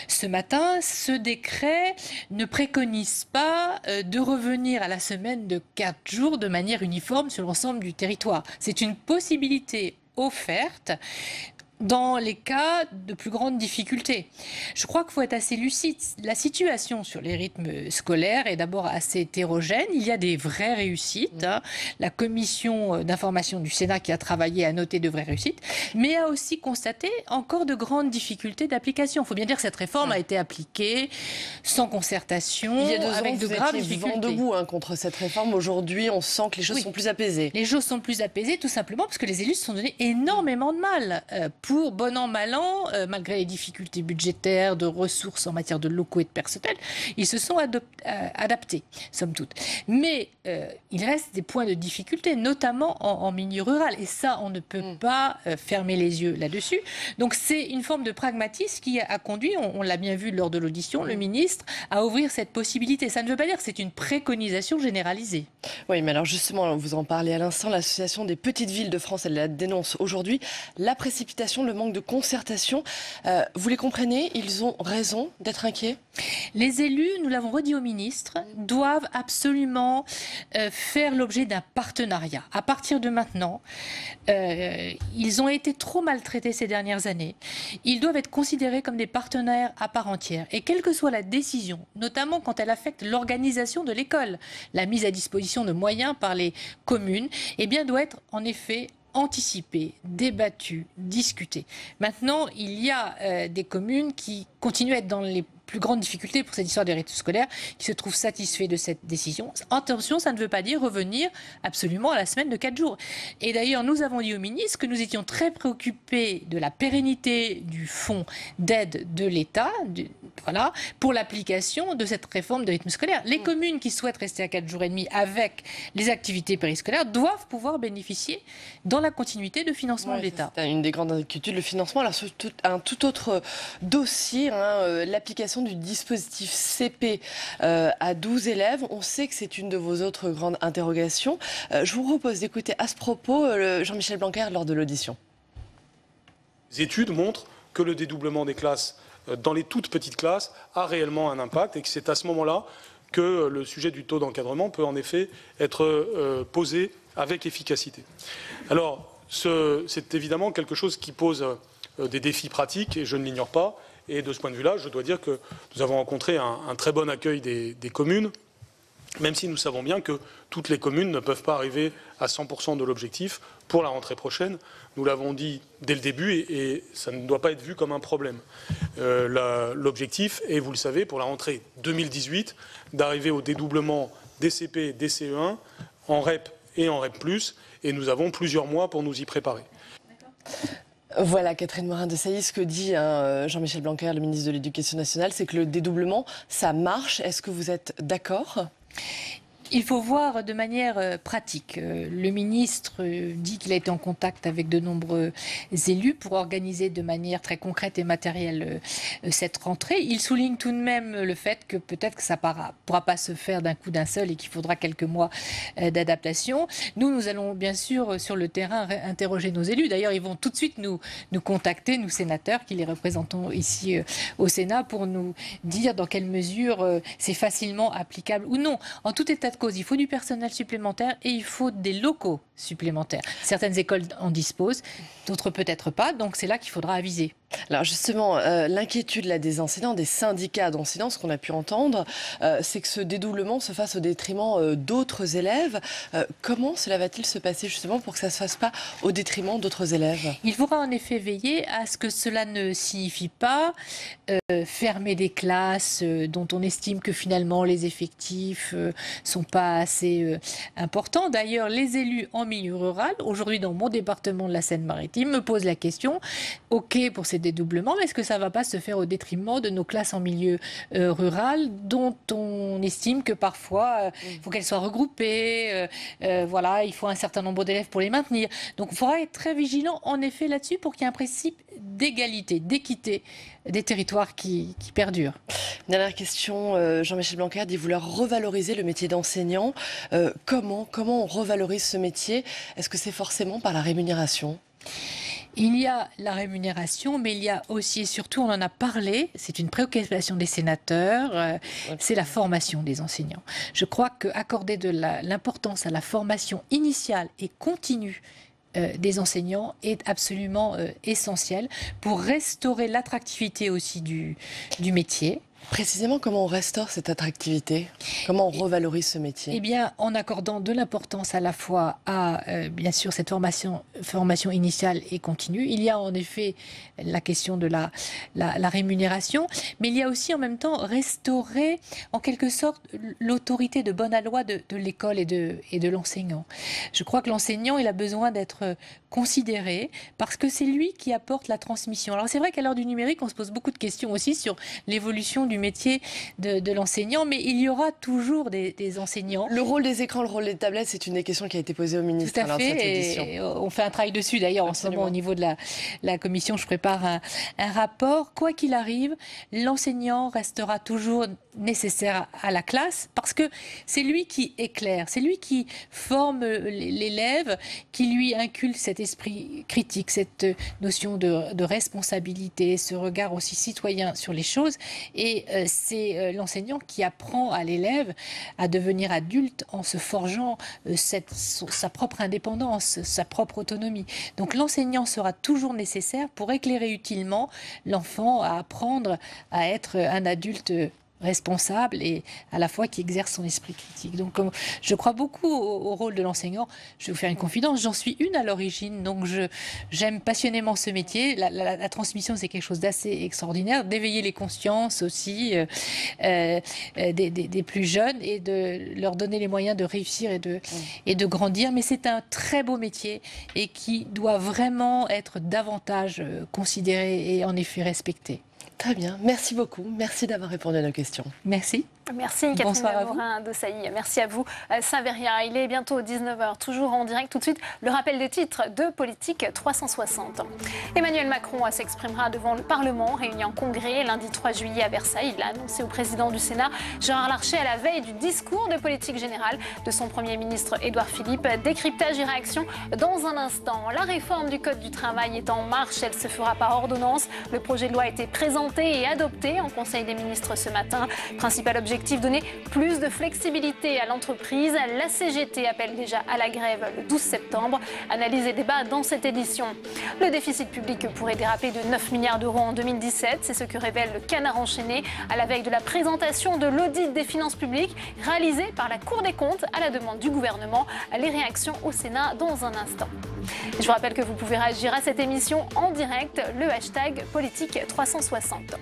ce matin. Ce décret ne préconise pas de revenir à la semaine de 4 jours de manière uniforme sur l'ensemble du territoire. C'est une possibilité offerte dans les cas de plus grandes difficultés. Je crois qu'il faut être assez lucide. La situation sur les rythmes scolaires est d'abord assez hétérogène. Il y a des vraies réussites. La commission d'information du Sénat qui a travaillé a noté de vraies réussites, mais a aussi constaté encore de grandes difficultés d'application. Il faut bien dire que cette réforme a été appliquée sans concertation, il y a 2 avec ans, de graves difficultés. Vent debout contre cette réforme. Aujourd'hui, on sent que les choses sont plus apaisées. Les choses sont plus apaisées tout simplement parce que les élus se sont donné énormément de mal pour bon an, mal an, malgré les difficultés budgétaires, de ressources en matière de locaux et de personnel, ils se sont adaptés, somme toute. Mais il reste des points de difficulté, notamment en milieu rural. Et ça, on ne peut pas fermer les yeux là-dessus. Donc c'est une forme de pragmatisme qui a conduit, on l'a bien vu lors de l'audition, le ministre, à ouvrir cette possibilité. Ça ne veut pas dire que c'est une préconisation généralisée. Oui, mais alors justement, vous en parlez à l'instant, l'Association des petites villes de France, elle la dénonce aujourd'hui. La précipitation, le manque de concertation. Vous les comprenez? Ils ont raison d'être inquiets? Les élus, nous l'avons redit au ministre, doivent absolument faire l'objet d'un partenariat. À partir de maintenant, ils ont été trop maltraités ces dernières années. Ils doivent être considérés comme des partenaires à part entière. Et quelle que soit la décision, notamment quand elle affecte l'organisation de l'école, la mise à disposition de moyens par les communes, eh bien, doit être en effet anticipé, débattu, discuté. Maintenant, il y a des communes qui continuent à être dans les plus grandes difficultés pour cette histoire des rythmes scolaires, qui se trouvent satisfaits de cette décision. Attention, ça ne veut pas dire revenir absolument à la semaine de 4 jours. Et d'ailleurs, nous avons dit au ministre que nous étions très préoccupés de la pérennité du fonds d'aide de l'État, pour l'application de cette réforme de rythme scolaire. Les communes qui souhaitent rester à 4 jours et demi avec les activités périscolaires doivent pouvoir bénéficier dans la continuité de financement de l'État. C'est une des grandes inquiétudes, le financement. Alors, sur un tout autre dossier, l'application du dispositif CP à 12 élèves. On sait que c'est une de vos autres grandes interrogations. Je vous propose d'écouter à ce propos Jean-Michel Blanquer lors de l'audition. Les études montrent que le dédoublement des classes dans les toutes petites classes a réellement un impact et que c'est à ce moment-là que le sujet du taux d'encadrement peut en effet être posé avec efficacité. Alors, c'est évidemment quelque chose qui pose des défis pratiques et je ne l'ignore pas. Et de ce point de vue-là, je dois dire que nous avons rencontré un très bon accueil des communes même si nous savons bien que toutes les communes ne peuvent pas arriver à 100% de l'objectif pour la rentrée prochaine. Nous l'avons dit dès le début et ça ne doit pas être vu comme un problème. L'objectif est, vous le savez, pour la rentrée 2018, d'arriver au dédoublement des CP et des CE1 en REP et en REP+, et nous avons plusieurs mois pour nous y préparer. Voilà, Catherine Morin-Desailly, ce que dit Jean-Michel Blanquer, le ministre de l'Éducation nationale, c'est que le dédoublement, ça marche. Est-ce que vous êtes d'accord ? Il faut voir de manière pratique. Le ministre dit qu'il a été en contact avec de nombreux élus pour organiser de manière très concrète et matérielle cette rentrée. Il souligne tout de même le fait que peut-être que ça ne pourra pas se faire d'un coup d'un seul et qu'il faudra quelques mois d'adaptation. Nous allons bien sûr sur le terrain interroger nos élus. D'ailleurs, ils vont tout de suite nous contacter, nous sénateurs, qui les représentons ici au Sénat, pour nous dire dans quelle mesure c'est facilement applicable ou non. En tout état de cause, il faut du personnel supplémentaire et il faut des locaux supplémentaires. Certaines écoles en disposent, d'autres peut-être pas, donc c'est là qu'il faudra aviser. Alors justement, l'inquiétude là, des enseignants, des syndicats d'enseignants, ce qu'on a pu entendre, c'est que ce dédoublement se fasse au détriment d'autres élèves. Comment cela va-t-il se passer justement pour que ça ne se fasse pas au détriment d'autres élèves ? Il faudra en effet veiller à ce que cela ne signifie pas fermer des classes dont on estime que finalement les effectifs sont pas assez importants. D'ailleurs, les élus en milieu rural, aujourd'hui dans mon département de la Seine-Maritime, me posent la question, ok pour ces dédoublements, mais est-ce que ça ne va pas se faire au détriment de nos classes en milieu rural, dont on estime que parfois il faut qu'elles soient regroupées, voilà, il faut un certain nombre d'élèves pour les maintenir. Donc il faudra être très vigilant en effet là-dessus pour qu'il y ait un principe d'égalité, d'équité des territoires qui perdurent. Dernière question, Jean-Michel Blanquer dit vouloir revaloriser le métier d'enseignant. Comment on revalorise ce métier ? Est-ce que c'est forcément par la rémunération ? Il y a la rémunération, mais il y a aussi et surtout, on en a parlé, c'est une préoccupation des sénateurs, c'est la formation des enseignants. Je crois qu'accorder de l'importance à la formation initiale et continue des enseignants est absolument essentiel pour restaurer l'attractivité aussi du métier. Précisément, comment on restaure cette attractivité ? Comment on revalorise ce métier ? Eh bien, en accordant de l'importance à la fois à, bien sûr, cette formation initiale et continue. Il y a en effet la question de la rémunération, mais il y a aussi en même temps restaurer, en quelque sorte, l'autorité de bonne loi de l'école et de l'enseignant. Je crois que l'enseignant, il a besoin d'être considéré parce que c'est lui qui apporte la transmission. Alors c'est vrai qu'à l'heure du numérique, on se pose beaucoup de questions aussi sur l'évolution du métier de l'enseignant, mais il y aura toujours des enseignants. Le rôle des écrans, le rôle des tablettes, c'est une des questions qui a été posée au ministre lors de cette édition. Et on fait un travail dessus d'ailleurs en ce moment au niveau de la commission. Je prépare un rapport. Quoi qu'il arrive, l'enseignant restera toujours nécessaire à la classe parce que c'est lui qui éclaire, c'est lui qui forme l'élève, qui lui inculque cet esprit critique, cette notion de responsabilité, ce regard aussi citoyen sur les choses. Et c'est l'enseignant qui apprend à l'élève à devenir adulte en se forgeant sa propre indépendance, sa propre autonomie. Donc l'enseignant sera toujours nécessaire pour éclairer utilement l'enfant à apprendre à être un adulte responsable et à la fois qui exerce son esprit critique. Donc je crois beaucoup au rôle de l'enseignant. Je vais vous faire une confidence, j'en suis une à l'origine, donc j'aime passionnément ce métier. La transmission, c'est quelque chose d'assez extraordinaire, d'éveiller les consciences aussi des plus jeunes et de leur donner les moyens de réussir et de grandir. Mais c'est un très beau métier et qui doit vraiment être davantage considéré et en effet respecté. Très bien, merci beaucoup. Merci d'avoir répondu à nos questions. Merci. Merci Catherine Morin-Desailly. Merci à vous. Saveria, il est bientôt 19h, toujours en direct. Tout de suite, le rappel des titres de Politique 360. Emmanuel Macron s'exprimera devant le Parlement, réuni en congrès lundi 3 juillet à Versailles. Il l'a annoncé au président du Sénat, Gérard Larcher, à la veille du discours de politique générale de son Premier ministre Édouard Philippe. Décryptage et réaction dans un instant. La réforme du Code du travail est en marche. Elle se fera par ordonnance. Le projet de loi a été présenté et adopté en Conseil des ministres ce matin. Principal objectif, Objectif, donner plus de flexibilité à l'entreprise. La CGT appelle déjà à la grève le 12 septembre. Analyse et débat dans cette édition. Le déficit public pourrait déraper de 9 milliards d'euros en 2017. C'est ce que révèle le Canard enchaîné à la veille de la présentation de l'audit des finances publiques réalisé par la Cour des comptes à la demande du gouvernement. Les réactions au Sénat dans un instant. Je vous rappelle que vous pouvez réagir à cette émission en direct, le hashtag politique360.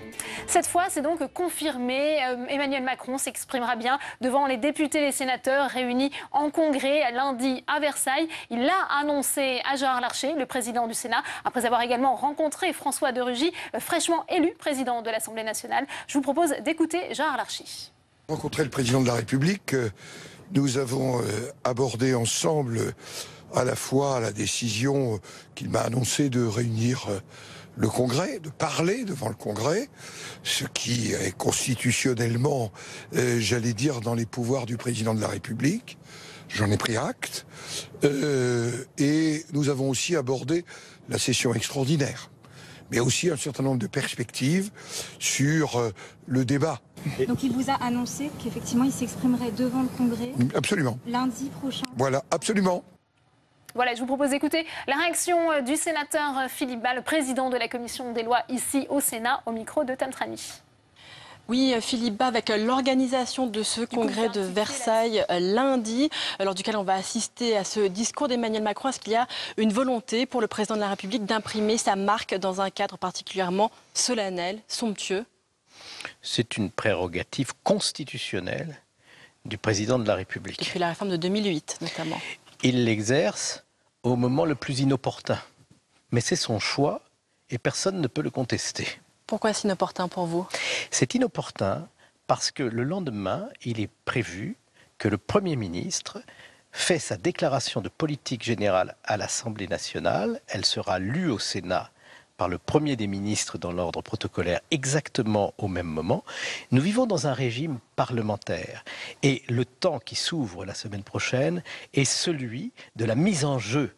Cette fois, c'est donc confirmé. Emmanuel Macron s'exprimera bien devant les députés et les sénateurs réunis en congrès lundi à Versailles. Il l'a annoncé à Gérard Larcher, le président du Sénat, après avoir également rencontré François de Rugy, fraîchement élu président de l'Assemblée nationale. Je vous propose d'écouter Gérard Larcher. Rencontrer le président de la République, nous avons abordé ensemble à la fois la décision qu'il m'a annoncée de réunir le Congrès, de parler devant le Congrès, ce qui est constitutionnellement, j'allais dire, dans les pouvoirs du président de la République. J'en ai pris acte. Et nous avons aussi abordé la session extraordinaire, mais aussi un certain nombre de perspectives sur le débat. Donc il vous a annoncé qu'effectivement il s'exprimerait devant le Congrès. Absolument. Lundi prochain. Voilà, absolument. Voilà, je vous propose d'écouter la réaction du sénateur Philippe Bas, le président de la commission des lois ici au Sénat, au micro de Tam Trani. Oui, Philippe Bas, avec l'organisation de ce congrès de Versailles lundi, lors duquel on va assister à ce discours d'Emmanuel Macron, est-ce qu'il y a une volonté pour le président de la République d'imprimer sa marque dans un cadre particulièrement solennel, somptueux? C'est une prérogative constitutionnelle du président de la République. Depuis la réforme de 2008, notamment. Il l'exerce au moment le plus inopportun. Mais c'est son choix et personne ne peut le contester. Pourquoi c'est inopportun pour vous? C'est inopportun parce que le lendemain, il est prévu que le Premier ministre fait sa déclaration de politique générale à l'Assemblée nationale. Elle sera lue au Sénat par le premier des ministres dans l'ordre protocolaire exactement au même moment. Nous vivons dans un régime parlementaire et le temps qui s'ouvre la semaine prochaine est celui de la mise en jeu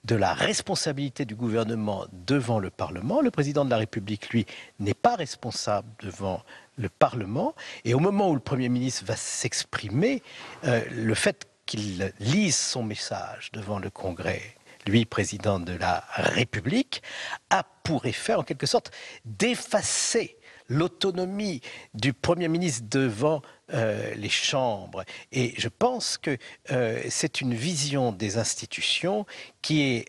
de la responsabilité du gouvernement devant le Parlement. Le président de la République, lui, n'est pas responsable devant le Parlement. Et au moment où le Premier ministre va s'exprimer, le fait qu'il lise son message devant le Congrès, lui, président de la République, a pour effet, en quelque sorte, d'effacer l'autonomie du Premier ministre devant les chambres. Et je pense que c'est une vision des institutions qui est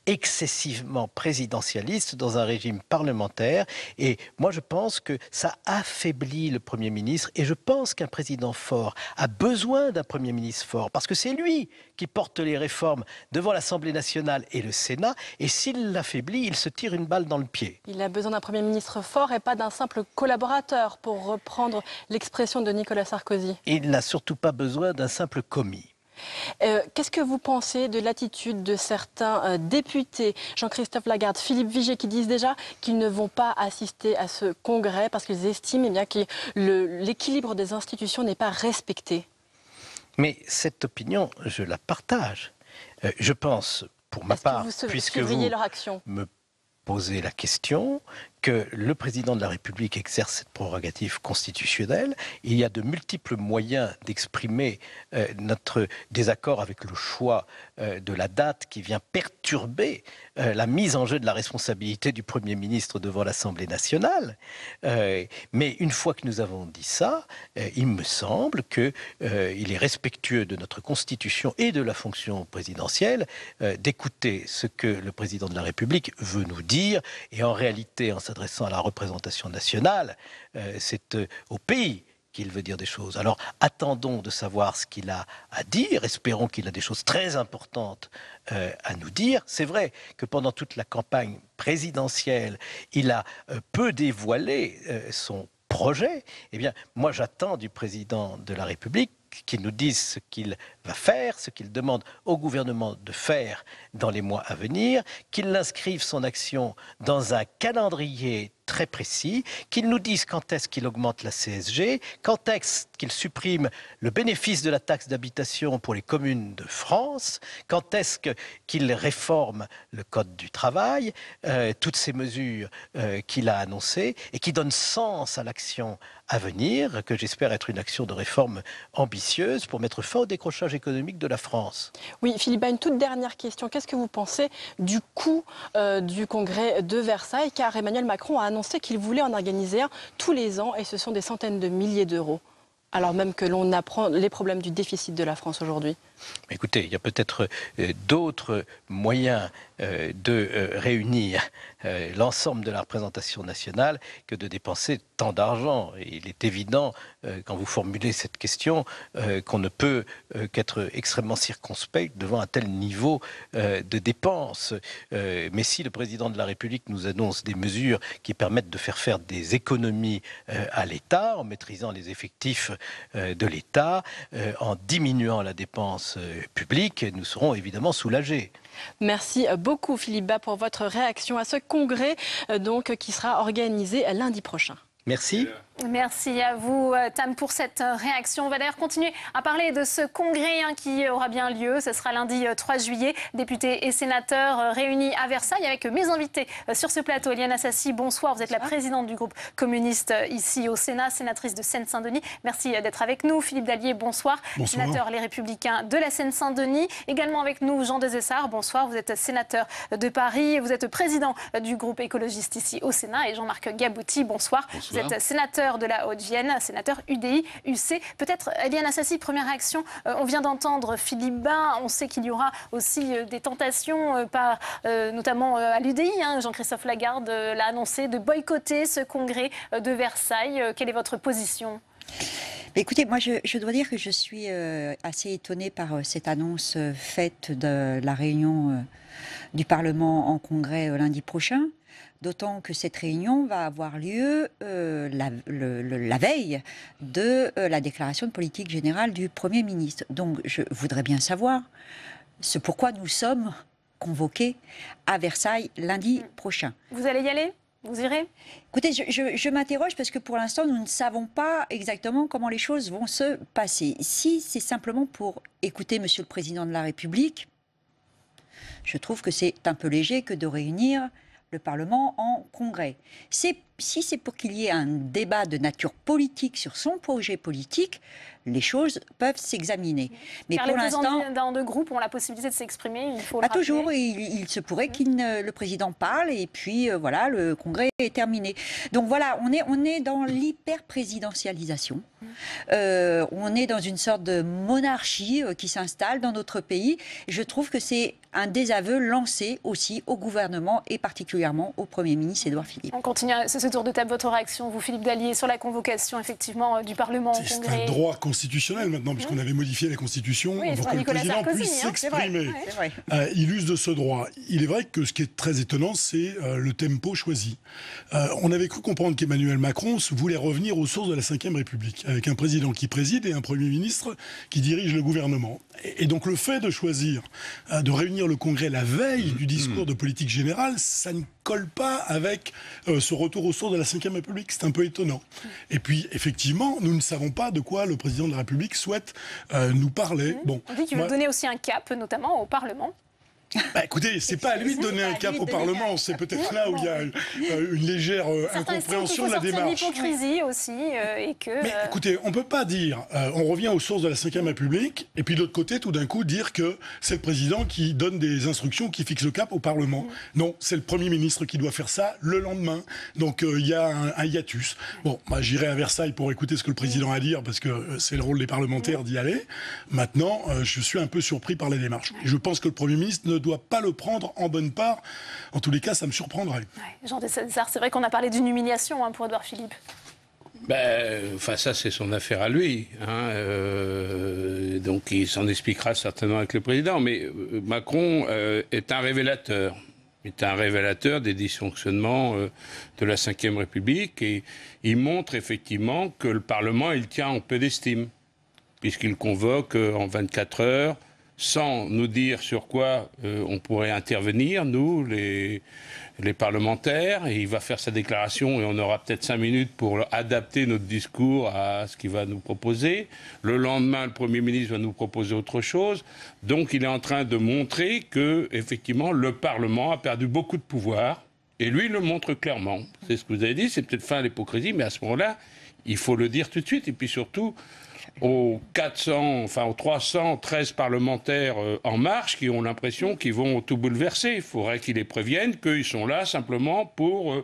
excessivement présidentialiste dans un régime parlementaire. Et moi, je pense que ça affaiblit le Premier ministre. Et je pense qu'un président fort a besoin d'un Premier ministre fort, parce que c'est lui qui porte les réformes devant l'Assemblée nationale et le Sénat. Et s'il l'affaiblit, il se tire une balle dans le pied. Il a besoin d'un Premier ministre fort et pas d'un simple collaborateur, pour reprendre l'expression de Nicolas Sarkozy. Il n'a surtout pas besoin d'un simple commis. Qu'est-ce que vous pensez de l'attitude de certains députés, Jean-Christophe Lagarde, Philippe Viget, qui disent déjà qu'ils ne vont pas assister à ce congrès parce qu'ils estiment bien que l'équilibre des institutions n'est pas respecté? Mais cette opinion, je la partage. Je pense, pour ma part, puisque vous leur action me posez la question, que le président de la République exerce cette prérogative constitutionnelle. Il y a de multiples moyens d'exprimer notre désaccord avec le choix de la date qui vient perturber la mise en jeu de la responsabilité du Premier ministre devant l'Assemblée nationale. Mais une fois que nous avons dit ça, il me semble qu'il est respectueux de notre Constitution et de la fonction présidentielle d'écouter ce que le président de la République veut nous dire. Et en réalité, en s'adressant à la représentation nationale, c'est au pays qu'il veut dire des choses. Alors attendons de savoir ce qu'il a à dire, espérons qu'il a des choses très importantes à nous dire. C'est vrai que pendant toute la campagne présidentielle, il a peu dévoilé son projet. Eh bien, moi j'attends du président de la République qu'il nous dise ce qu'il va faire, ce qu'il demande au gouvernement de faire dans les mois à venir, qu'il inscrive son action dans un calendrier très précis, qu'il nous dise quand est-ce qu'il augmente la CSG, quand est-ce qu'il supprime le bénéfice de la taxe d'habitation pour les communes de France, quand est-ce qu'il réforme le Code du travail, toutes ces mesures qu'il a annoncées et qui donnent sens à l'action à venir, que j'espère être une action de réforme ambitieuse pour mettre fin au décrochage économique de la France. Oui, Philippe, une toute dernière question. Qu'est-ce que vous pensez du coût du congrès de Versailles? Car Emmanuel Macron a annoncé qu'il voulait en organiser un tous les ans et ce sont des centaines de milliers d'euros. Alors même que l'on apprend les problèmes du déficit de la France aujourd'hui. Écoutez, il y a peut-être d'autres moyens de réunir l'ensemble de la représentation nationale que de dépenser tant d'argent. Et il est évident, quand vous formulez cette question, qu'on ne peut qu'être extrêmement circonspect devant un tel niveau de dépenses. Mais si le président de la République nous annonce des mesures qui permettent de faire des économies à l'État, en maîtrisant les effectifs de l'État, en diminuant la dépense publique, nous serons évidemment soulagés. Merci beaucoup Philippe Bas pour votre réaction à ce congrès qui sera organisé lundi prochain. Merci. Merci à vous, Tam, pour cette réaction. On va d'ailleurs continuer à parler de ce congrès qui aura bien lieu. Ce sera lundi 3 juillet. Députés et sénateurs réunis à Versailles avec mes invités sur ce plateau. Éliane Assassi, bonsoir. Vous êtes la présidente du groupe communiste ici au Sénat, sénatrice de Seine-Saint-Denis. Merci d'être avec nous. Philippe Dallier, bonsoir. Bonsoir. Sénateur Les Républicains de la Seine-Saint-Denis. Également avec nous, Jean Desessarts, bonsoir. Vous êtes sénateur de Paris. Vous êtes président du groupe écologiste ici au Sénat. Et Jean-Marc Gabouty, bonsoir. Vous êtes sénateur de la Haute-Vienne, sénateur UDI-UC. Peut-être, Éliane Assassi, première réaction, on vient d'entendre Philippe Bas, on sait qu'il y aura aussi des tentations, notamment à l'UDI, Jean-Christophe Lagarde l'a annoncé, de boycotter ce congrès de Versailles. Quelle est votre position ? Écoutez, moi je dois dire que je suis assez étonnée par cette annonce faite de la réunion du Parlement en congrès lundi prochain. D'autant que cette réunion va avoir lieu la veille de la déclaration de politique générale du Premier ministre. Donc je voudrais bien savoir ce pourquoi nous sommes convoqués à Versailles lundi prochain. Vous allez y aller ? Vous irez ? Écoutez, je m'interroge parce que pour l'instant, nous ne savons pas exactement comment les choses vont se passer. Si c'est simplement pour écouter Monsieur le Président de la République, je trouve que c'est un peu léger que de réunir le Parlement en congrès. Si c'est pour qu'il y ait un débat de nature politique sur son projet politique, les choses peuvent s'examiner. Mais car pour les l'instant, présidents de groupe ont la possibilité de s'exprimer, il faut le rappeler. toujours, il se pourrait le président parle et puis voilà, le congrès est terminé. Donc voilà, on est dans l'hyper-présidentialisation. On est dans une sorte de monarchie qui s'installe dans notre pays. Je trouve que c'est un désaveu lancé aussi au gouvernement et particulièrement au Premier ministre Édouard Philippe. On continue ce tour de table. Votre réaction, vous, Philippe Dallier, sur la convocation effectivement du Parlement au C'est congrès. un droit constitutionnel maintenant, puisqu'on avait modifié la Constitution pour que le président puisse s'exprimer. Il use de ce droit. Il est vrai que ce qui est très étonnant, c'est le tempo choisi. On avait cru comprendre qu'Emmanuel Macron voulait revenir aux sources de la Ve République, avec un président qui préside et un Premier ministre qui dirige le gouvernement. Et donc le fait de choisir de réunir le Congrès la veille du discours de politique générale, ça ne colle pas avec ce retour aux sources de la Ve République. C'est un peu étonnant. Et puis, effectivement, nous ne savons pas de quoi le président de la République souhaite nous parler. Bon, on dit qu'il veut donner aussi un cap, notamment au Parlement. Écoutez, c'est pas à lui de donner un cap au Parlement, c'est peut-être là où il y a une légère incompréhension de la démarche. C'est une hypocrisie aussi et que... Mais écoutez, on peut pas dire, on revient aux sources de la Ve République, et puis de l'autre côté, tout d'un coup, dire que c'est le président qui donne des instructions, qui fixe le cap au Parlement. Non, c'est le Premier ministre qui doit faire ça le lendemain. Donc il y a un hiatus. Bon, moi j'irai à Versailles pour écouter ce que le président a à dire, parce que c'est le rôle des parlementaires d'y aller. Maintenant, je suis un peu surpris par la démarche. Et je pense que le Premier ministre ne doit pas le prendre en bonne part. En tous les cas, ça me surprendrait. Jean Desessarts, c'est vrai qu'on a parlé d'une humiliation pour Édouard Philippe. Ça, c'est son affaire à lui. Donc, il s'en expliquera certainement avec le président. Mais Macron est un révélateur. Il est un révélateur des dysfonctionnements de la Ve République. Et il montre effectivement que le Parlement, il tient en peu d'estime, puisqu'il convoque en 24 heures sans nous dire sur quoi on pourrait intervenir, nous, les parlementaires, et il va faire sa déclaration et on aura peut-être 5 minutes pour adapter notre discours à ce qu'il va nous proposer. Le lendemain, le Premier ministre va nous proposer autre chose. Donc il est en train de montrer que, effectivement, le Parlement a perdu beaucoup de pouvoir, et lui il le montre clairement. C'est ce que vous avez dit, c'est peut-être fin à l'hypocrisie, mais à ce moment-là, il faut le dire tout de suite, et puis surtout aux 313 parlementaires En Marche qui ont l'impression qu'ils vont tout bouleverser. Il faudrait qu'ils les préviennent qu'ils sont là simplement pour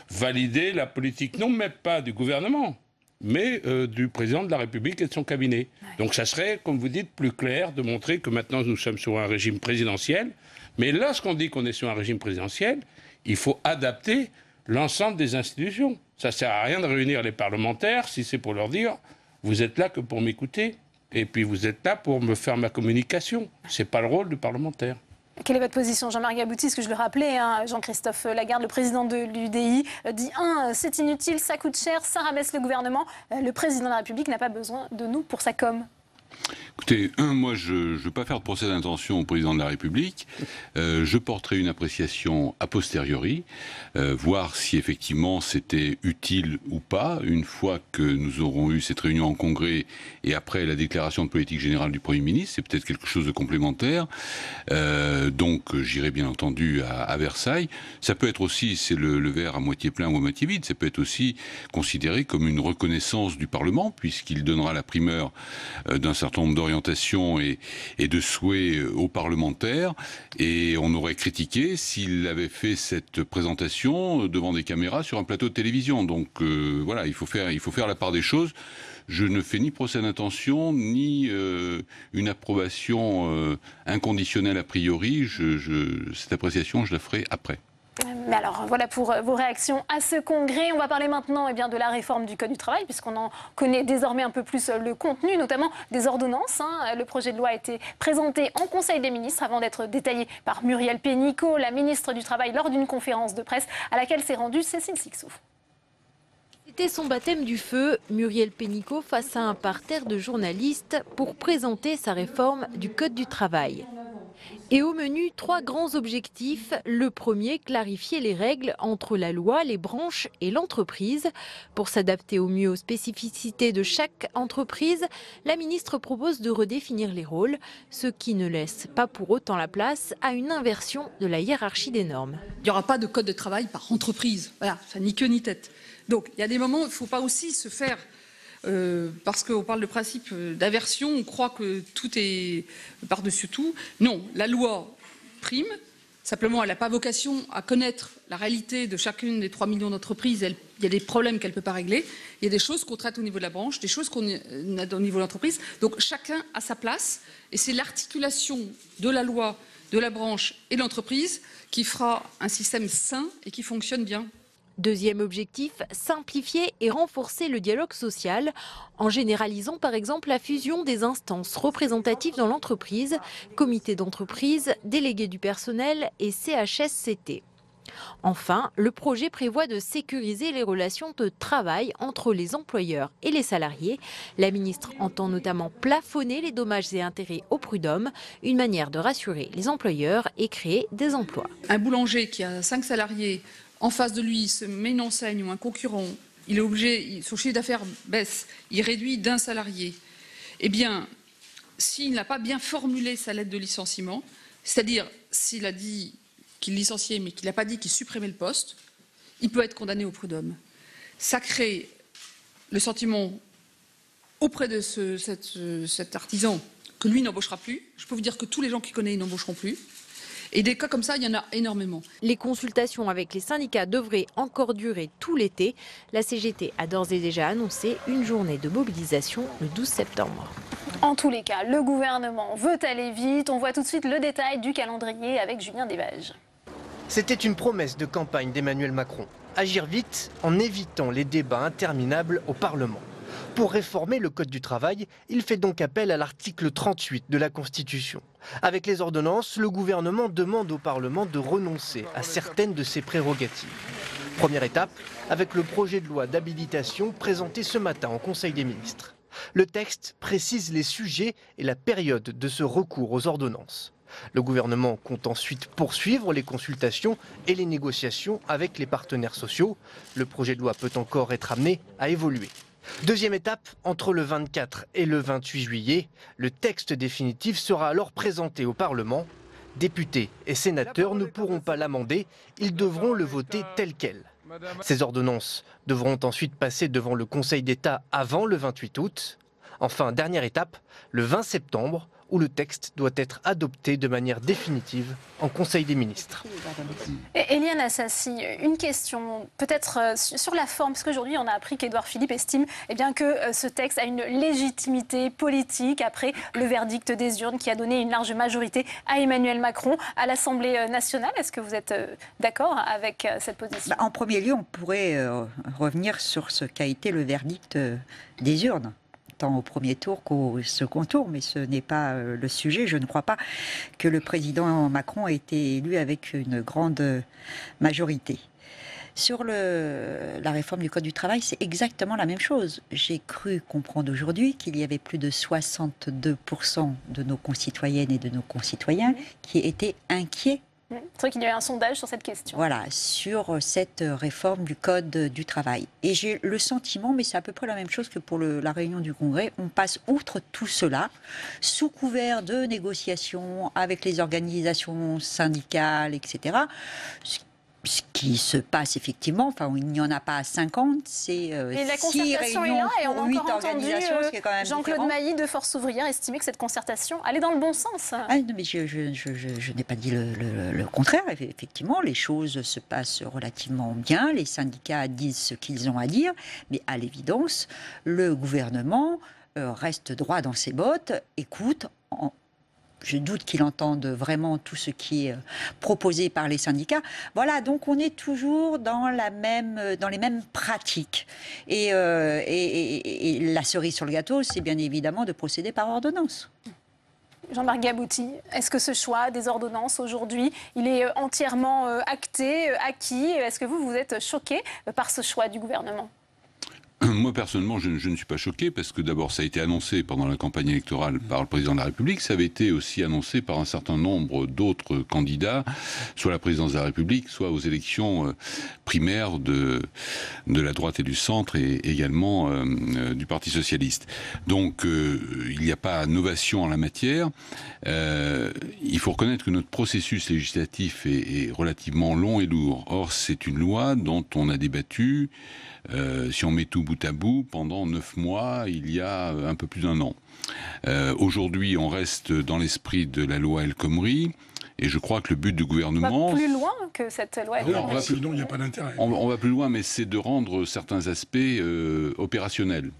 valider la politique, non même pas du gouvernement, mais du président de la République et de son cabinet. Donc ça serait, comme vous dites, plus clair de montrer que maintenant nous sommes sur un régime présidentiel. Mais lorsqu'on dit qu'on est sur un régime présidentiel, il faut adapter l'ensemble des institutions. Ça ne sert à rien de réunir les parlementaires si c'est pour leur dire « vous êtes là que pour m'écouter et puis vous êtes là pour me faire ma communication ». Ce n'est pas le rôle du parlementaire. Quelle est votre position, Jean-Marc Gabouty? Ce que je le rappelais, Jean-Christophe Lagarde, le président de l'UDI, dit c'est inutile, ça coûte cher, ça rabaisse le gouvernement. Le président de la République n'a pas besoin de nous pour sa com. Écoutez, moi je ne veux pas faire de procès d'intention au président de la République. Je porterai une appréciation a posteriori, voir si effectivement c'était utile ou pas, une fois que nous aurons eu cette réunion en congrès et après la déclaration de politique générale du Premier ministre. C'est peut-être quelque chose de complémentaire. Donc j'irai bien entendu à Versailles. Ça peut être aussi, c'est le verre à moitié plein ou à moitié vide, ça peut être aussi considéré comme une reconnaissance du Parlement, puisqu'il donnera la primeur d'un certain nombre d'orientations et de souhaits aux parlementaires, et on aurait critiqué s'il avait fait cette présentation devant des caméras sur un plateau de télévision. Donc voilà, il faut faire la part des choses. Je ne fais ni procès d'intention, ni une approbation inconditionnelle a priori. Cette appréciation, je la ferai après. Mais alors, voilà pour vos réactions à ce congrès. On va parler maintenant de la réforme du Code du travail, puisqu'on en connaît désormais un peu plus le contenu, notamment des ordonnances. Le projet de loi a été présenté en Conseil des ministres avant d'être détaillé par Muriel Pénicaud, la ministre du Travail, lors d'une conférence de presse à laquelle s'est rendue Cécile Cixous. C'était son baptême du feu, Muriel Pénicaud face à un parterre de journalistes pour présenter sa réforme du Code du travail. Et au menu, 3 grands objectifs. Le premier, clarifier les règles entre la loi, les branches et l'entreprise. Pour s'adapter au mieux aux spécificités de chaque entreprise, la ministre propose de redéfinir les rôles, ce qui ne laisse pas pour autant la place à une inversion de la hiérarchie des normes. Il n'y aura pas de code de travail par entreprise. Voilà, ça ni queue ni tête. Donc il y a des moments où il ne faut pas aussi se faire... parce qu'on parle de principe d'aversion, on croit que tout est par-dessus tout. Non, la loi prime, simplement elle n'a pas vocation à connaître la réalité de chacune des 3 millions d'entreprises. Il y a des problèmes qu'elle ne peut pas régler, il y a des choses qu'on traite au niveau de la branche, des choses qu'on a au niveau de l'entreprise. Donc chacun a sa place et c'est l'articulation de la loi, de la branche et de l'entreprise qui fera un système sain et qui fonctionne bien. Deuxième objectif, simplifier et renforcer le dialogue social en généralisant par exemple la fusion des instances représentatives dans l'entreprise, comité d'entreprise, délégué du personnel et CHSCT. Enfin, le projet prévoit de sécuriser les relations de travail entre les employeurs et les salariés. La ministre entend notamment plafonner les dommages et intérêts au prud'homme, une manière de rassurer les employeurs et créer des emplois. Un boulanger qui a 5 salariés en face de lui se met une enseigne ou un concurrent, il est obligé, son chiffre d'affaires baisse, il réduit d'un salarié. Eh bien, s'il n'a pas bien formulé sa lettre de licenciement, c'est-à-dire s'il a dit qu'il licenciait mais qu'il n'a pas dit qu'il supprimait le poste, il peut être condamné au prud'homme. Ça crée le sentiment auprès de cet artisan que lui n'embauchera plus. Je peux vous dire que tous les gens qu'il connaît, ils n'embaucheront plus. Et des cas comme ça, il y en a énormément. Les consultations avec les syndicats devraient encore durer tout l'été. La CGT a d'ores et déjà annoncé une journée de mobilisation le 12 septembre. En tous les cas, le gouvernement veut aller vite. On voit tout de suite le détail du calendrier avec Julien Desvages. C'était une promesse de campagne d'Emmanuel Macron. Agir vite en évitant les débats interminables au Parlement. Pour réformer le Code du travail, il fait donc appel à l'article 38 de la Constitution. Avec les ordonnances, le gouvernement demande au Parlement de renoncer à certaines de ses prérogatives. Première étape, avec le projet de loi d'habilitation présenté ce matin en Conseil des ministres. Le texte précise les sujets et la période de ce recours aux ordonnances. Le gouvernement compte ensuite poursuivre les consultations et les négociations avec les partenaires sociaux. Le projet de loi peut encore être amené à évoluer. Deuxième étape, entre le 24 et le 28 juillet, le texte définitif sera alors présenté au Parlement. Députés et sénateurs ne pourront pas l'amender, ils devront le voter tel quel. Ces ordonnances devront ensuite passer devant le Conseil d'État avant le 28 août. Enfin, dernière étape, le 20 septembre, où le texte doit être adopté de manière définitive en Conseil des ministres. Éliane Assassi, une question peut-être sur la forme, parce qu'aujourd'hui on a appris qu'Édouard Philippe estime que ce texte a une légitimité politique après le verdict des urnes qui a donné une large majorité à Emmanuel Macron à l'Assemblée nationale. Est-ce que vous êtes d'accord avec cette position ? En premier lieu, on pourrait revenir sur ce qu'a été le verdict des urnes, tant au premier tour qu'au second tour, mais ce n'est pas le sujet. Je ne crois pas que le président Macron ait été élu avec une grande majorité. Sur la réforme du Code du travail, c'est exactement la même chose. J'ai cru comprendre aujourd'hui qu'il y avait plus de 62% de nos concitoyennes et de nos concitoyens qui étaient inquiets. C'est vrai qu'il y a eu un sondage sur cette question. Voilà, sur cette réforme du Code du travail. Et j'ai le sentiment, mais c'est à peu près la même chose que pour la réunion du Congrès, on passe outre tout cela, sous couvert de négociations avec les organisations syndicales, etc. Ce qui se passe effectivement, enfin il n'y en a pas 50, c'est 6 réunions pour 8 organisations, ce qui est quand même Jean-Claude différent. Mailly de Force Ouvrière estimait que cette concertation allait dans le bon sens. Ah, non, mais je n'ai pas dit le contraire. Effectivement, les choses se passent relativement bien. Les syndicats disent ce qu'ils ont à dire, mais à l'évidence, le gouvernement reste droit dans ses bottes, écoute. Je doute qu'il entende vraiment tout ce qui est proposé par les syndicats. Voilà, donc on est toujours dans les mêmes pratiques. Et la cerise sur le gâteau, c'est bien évidemment de procéder par ordonnance. Jean-Marc Gabouty, est-ce que ce choix des ordonnances aujourd'hui, il est entièrement acté, acquis ? Est-ce que vous êtes choqué par ce choix du gouvernement ? Moi, personnellement, je ne suis pas choqué parce que d'abord, ça a été annoncé pendant la campagne électorale par le président de la République. Ça avait été aussi annoncé par un certain nombre d'autres candidats, soit à la présidence de la République, soit aux élections primaires de la droite et du centre et également du Parti socialiste. Donc, il n'y a pas d'innovation en la matière. Il faut reconnaître que notre processus législatif est relativement long et lourd. Or, c'est une loi dont on a débattu, si on met tout bout à bout, pendant 9 mois, il y a un peu plus d'1 an. Aujourd'hui, on reste dans l'esprit de la loi El Khomri, et je crois que le but du gouvernement... On va plus loin que cette loi El Khomri. Sinon, il n'y a pas d'intérêt. On va plus loin, mais c'est de rendre certains aspects opérationnels.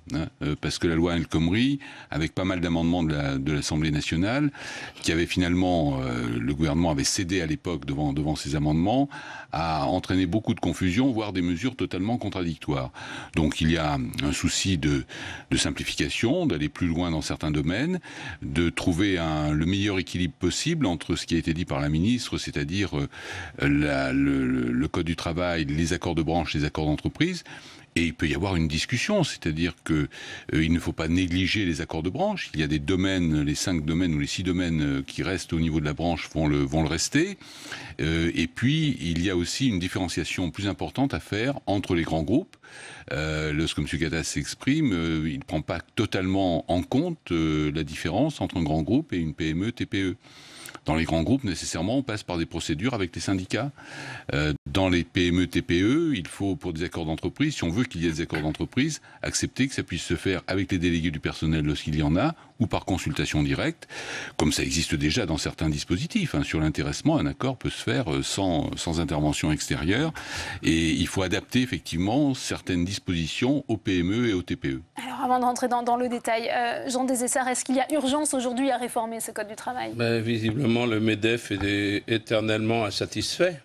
Parce que la loi El Khomri, avec pas mal d'amendements de l'Assemblée nationale, qui avait finalement... le gouvernement avait cédé à l'époque devant ces amendements, a entraîné beaucoup de confusion, voire des mesures totalement contradictoires. Donc il y a un souci de simplification, d'aller plus loin dans certains domaines, de trouver le meilleur équilibre possible entre ce qui a été dit par la ministre, c'est-à-dire le Code du travail, les accords de branche, les accords d'entreprise. Et il peut y avoir une discussion, c'est-à-dire qu'il ne faut pas négliger les accords de branche. Il y a des domaines, les 5 domaines ou les 6 domaines qui restent au niveau de la branche vont le rester. Et puis, il y a aussi une différenciation plus importante à faire entre les grands groupes. Lorsque M. Gattaz s'exprime, il ne prend pas totalement en compte la différence entre un grand groupe et une PME, TPE. Dans les grands groupes, nécessairement, on passe par des procédures avec les syndicats. Dans les PME, TPE, il faut, pour des accords d'entreprise, si on veut qu'il y ait des accords d'entreprise, accepter que ça puisse se faire avec les délégués du personnel lorsqu'il y en a, ou par consultation directe, comme ça existe déjà dans certains dispositifs. Sur l'intéressement, un accord peut se faire sans intervention extérieure. Et il faut adapter effectivement certaines dispositions aux PME et aux TPE. Alors avant de rentrer dans le détail, Jean Desessard, est-ce qu'il y a urgence aujourd'hui à réformer ce Code du travail ? Visiblement, le MEDEF est éternellement insatisfait.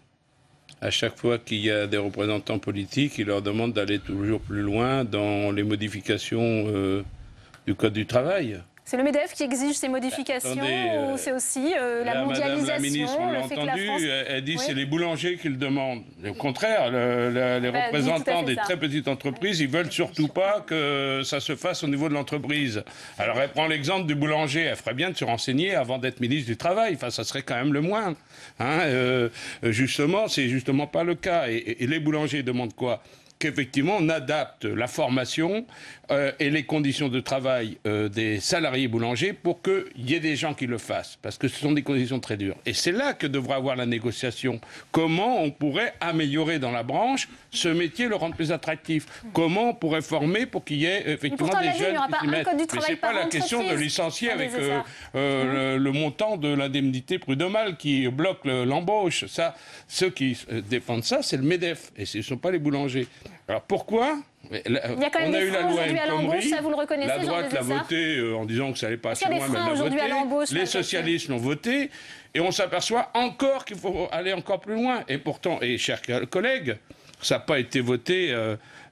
À chaque fois qu'il y a des représentants politiques, il leur demande d'aller toujours plus loin dans les modifications du Code du travail. C'est le MEDEF qui exige ces modifications ou c'est aussi la mondialisation? Madame la ministre, on l'a entendu, elle dit que c'est les boulangers qui le demandent. Au contraire, les représentants des très petites entreprises, ils veulent surtout pas que ça se fasse au niveau de l'entreprise. Alors elle prend l'exemple du boulanger, elle ferait bien de se renseigner avant d'être ministre du Travail, enfin ça serait quand même le moins. Justement, c'est justement pas le cas. Et les boulangers demandent quoi? Qu'effectivement on adapte la formation et les conditions de travail des salariés boulangers pour qu'il y ait des gens qui le fassent, parce que ce sont des conditions très dures. Et c'est là que devra avoir la négociation. Comment on pourrait améliorer dans la branche ce métier, le rendre plus attractif? Comment on pourrait former pour qu'il y ait effectivement des jeunes qui s'y mettent? Mais c'est pas la question de licencier avec le montant de l'indemnité prud'homale qui bloque l'embauche. Ça, ceux qui défendent ça, c'est le MEDEF, et ce ne sont pas les boulangers. Alors pourquoi? Il y a quand même des freins aujourd'hui à l'embauche, ça vous le reconnaissez, la droite l'a voté en disant que ça n'allait pas assez loin, mais elle l'a voté. Les socialistes l'ont voté, et on s'aperçoit encore qu'il faut aller encore plus loin. Et pourtant, et chers collègues, ça n'a pas été voté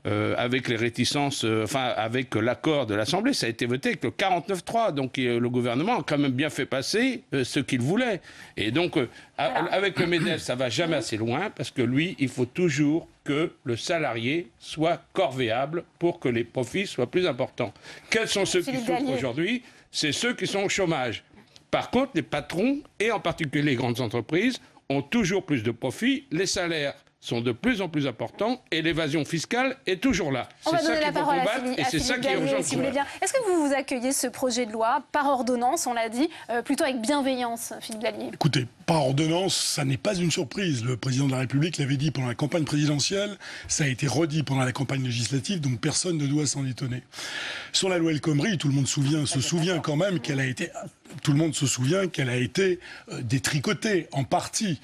avec les réticences, avec l'accord de l'Assemblée, ça a été voté avec le 49-3. Donc le gouvernement a quand même bien fait passer ce qu'il voulait. Et donc, avec le MEDEF, ça ne va jamais assez loin, parce que lui, il faut toujours que le salarié soit corvéable pour que les profits soient plus importants. Quels sont ceux qui souffrent aujourd'hui? C'est ceux qui sont au chômage. Par contre, les patrons, et en particulier les grandes entreprises, ont toujours plus de profits. Les salaires sont de plus en plus importants et l'évasion fiscale est toujours là. C'est ça qu'il faut combattre et c'est ça qui est urgent. Si vous voulez bien. Est-ce que vous accueillez ce projet de loi par ordonnance, on l'a dit, plutôt avec bienveillance, Philippe Dallier? Écoutez, par ordonnance, ça n'est pas une surprise. Le président de la République l'avait dit pendant la campagne présidentielle, ça a été redit pendant la campagne législative, donc personne ne doit s'en étonner. Sur la loi El Khomri, tout le monde se souvient quand même qu'elle a été... Tout le monde se souvient qu'elle a été détricotée en partie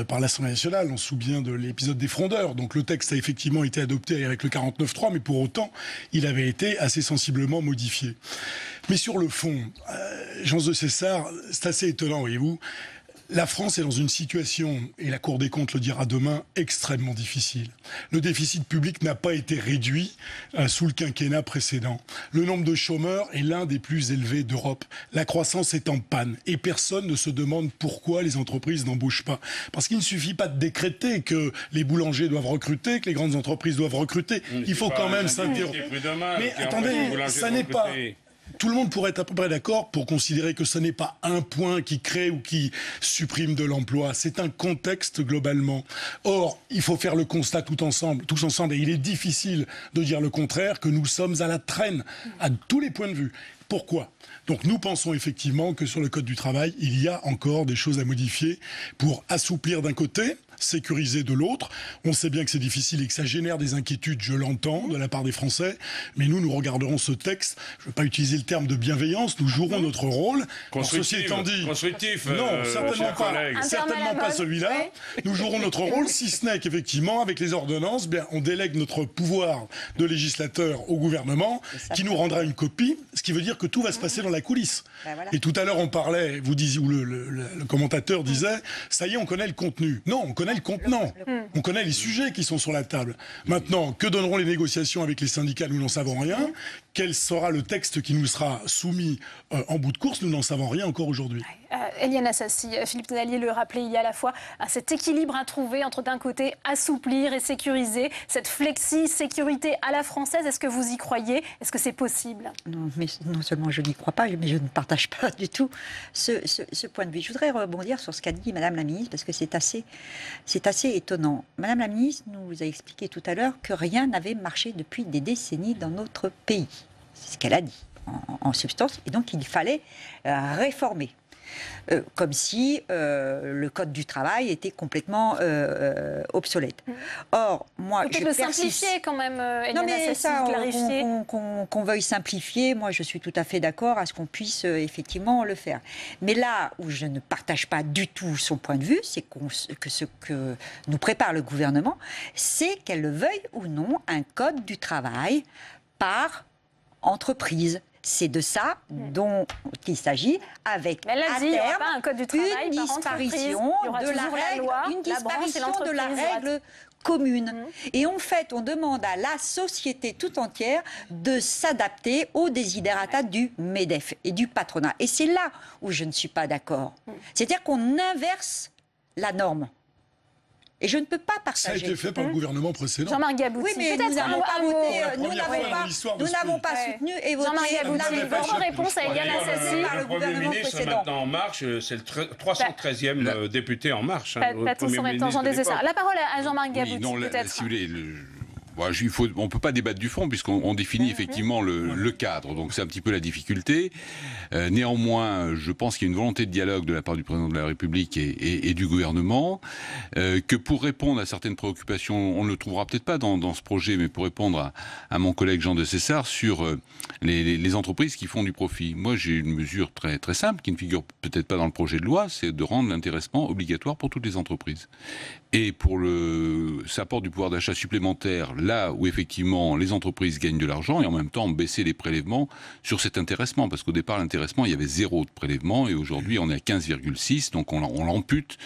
par l'Assemblée nationale. On se souvient de l'épisode des frondeurs. Donc le texte a effectivement été adopté avec le 49.3, mais pour autant, il avait été assez sensiblement modifié. Mais sur le fond, Jean de César, c'est assez étonnant, voyez-vous. La France est dans une situation, et la Cour des comptes le dira demain, extrêmement difficile. Le déficit public n'a pas été réduit sous le quinquennat précédent. Le nombre de chômeurs est l'un des plus élevés d'Europe. La croissance est en panne et personne ne se demande pourquoi les entreprises n'embauchent pas. Parce qu'il ne suffit pas de décréter que les boulangers doivent recruter, que les grandes entreprises doivent recruter. Il faut quand même s'interroger. Mais attendez, ça n'est pas... Tout le monde pourrait être à peu près d'accord pour considérer que ce n'est pas un point qui crée ou qui supprime de l'emploi. C'est un contexte globalement. Or, il faut faire le constat tous ensemble, et il est difficile de dire le contraire, que nous sommes à la traîne à tous les points de vue. Pourquoi ? Donc nous pensons effectivement que sur le Code du travail, il y a encore des choses à modifier pour assouplir d'un côté, sécuriser de l'autre. On sait bien que c'est difficile et que ça génère des inquiétudes, je l'entends, de la part des Français, mais nous regarderons ce texte. Je ne veux pas utiliser le terme de bienveillance, nous jouerons notre rôle. Ceci étant dit, constructif. Non, certainement pas celui-là. Oui. Nous jouerons notre rôle, si ce n'est qu'effectivement, avec les ordonnances, on délègue notre pouvoir de législateur au gouvernement, qui nous rendra une copie, ce qui veut dire que tout va se passer dans la coulisse. Voilà. Et tout à l'heure, on parlait, vous disiez, ou le commentateur disait, ça y est, on connaît le contenu. Non, on connaît le contenant. On connaît les sujets qui sont sur la table. Maintenant, que donneront les négociations avec les syndicats? Nous n'en savons rien. Quel sera le texte qui nous sera soumis en bout de course? Nous n'en savons rien encore aujourd'hui. Eliane Assassi, Philippe Dallier le rappelait, il y a à la fois cet équilibre à trouver entre d'un côté assouplir et sécuriser, cette flexi-sécurité à la française. Est-ce que vous y croyez? Est-ce que c'est possible? Non, mais non seulement je n'y crois pas, mais je ne partage pas du tout ce point de vue. Je voudrais rebondir sur ce qu'a dit Madame la Ministre, parce que c'est assez étonnant. Madame la Ministre nous a expliqué tout à l'heure que rien n'avait marché depuis des décennies dans notre pays. C'est ce qu'elle a dit en substance, et donc il fallait réformer. Comme si le Code du travail était complètement obsolète. Or, moi, je persiste... le simplifier quand même, Eliane Assassi, clarifier. Qu'on veuille simplifier, moi je suis tout à fait d'accord à ce qu'on puisse effectivement le faire. Mais là où je ne partage pas du tout son point de vue, c'est que ce que nous prépare le gouvernement, c'est qu'elle le veuille ou non, un Code du travail par entreprise. C'est de ça dont il s'agit, avec à terme une disparition de la règle commune. Et en fait, on demande à la société tout entière de s'adapter aux desiderata du MEDEF et du patronat. Et c'est là où je ne suis pas d'accord. C'est-à-dire qu'on inverse la norme. Et je ne peux pas partager. Ça a été fait par le gouvernement précédent. Jean-Marc Gabouty. Oui, mais nous n'avons pas voté, nous n'avons pas soutenu et voté. Jean-Marc Gabouty, votre réponse à Éliane Assassi. Le Premier ministre maintenant En Marche, c'est le 313e député En Marche. Pas tous en même temps, Jean Desessarts. La parole à Jean-Marc Gabouty, peut-être. Si vous voulez, on ne peut pas débattre du fond puisqu'on définit effectivement le cadre. Donc c'est un petit peu la difficulté. Néanmoins, je pense qu'il y a une volonté de dialogue de la part du président de la République et du gouvernement, que pour répondre à certaines préoccupations, on ne le trouvera peut-être pas dans ce projet, mais pour répondre à mon collègue Jean Desessarts sur les entreprises qui font du profit. Moi, j'ai une mesure très, très simple qui ne figure peut-être pas dans le projet de loi, c'est de rendre l'intéressement obligatoire pour toutes les entreprises. Et ça apporte du pouvoir d'achat supplémentaire là où effectivement les entreprises gagnent de l'argent et en même temps baisser les prélèvements sur cet intéressement. Parce qu'au départ, l'intéressement, il y avait 0 de prélèvement et aujourd'hui, on est à 15,6, donc on l'ampute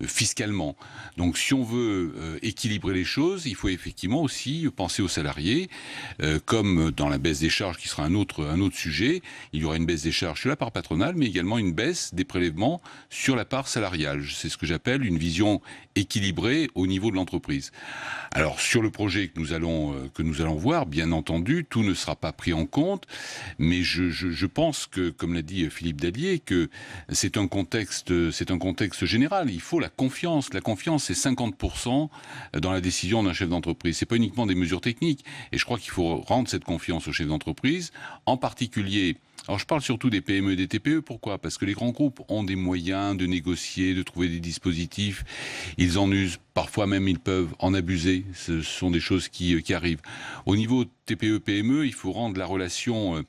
fiscalement. Donc si on veut équilibrer les choses, il faut effectivement aussi penser aux salariés, comme dans la baisse des charges qui sera un autre sujet, il y aura une baisse des charges sur la part patronale, mais également une baisse des prélèvements sur la part salariale. C'est ce que j'appelle une vision équilibrée au niveau de l'entreprise. Alors sur le projet que nous allons voir, bien entendu, tout ne sera pas pris en compte, mais je pense que, comme l'a dit Philippe Dallier, que c'est un contexte général. Il faut la confiance. La confiance, c'est 50% dans la décision d'un chef d'entreprise. C'est pas uniquement des mesures techniques. Et je crois qu'il faut rendre cette confiance aux chefs d'entreprise, en particulier. Alors je parle surtout des PME et des TPE, pourquoi ? Parce que les grands groupes ont des moyens de négocier, de trouver des dispositifs, ils en usent, parfois même ils peuvent en abuser, ce sont des choses qui arrivent. Au niveau TPE-PME, il faut rendre la relation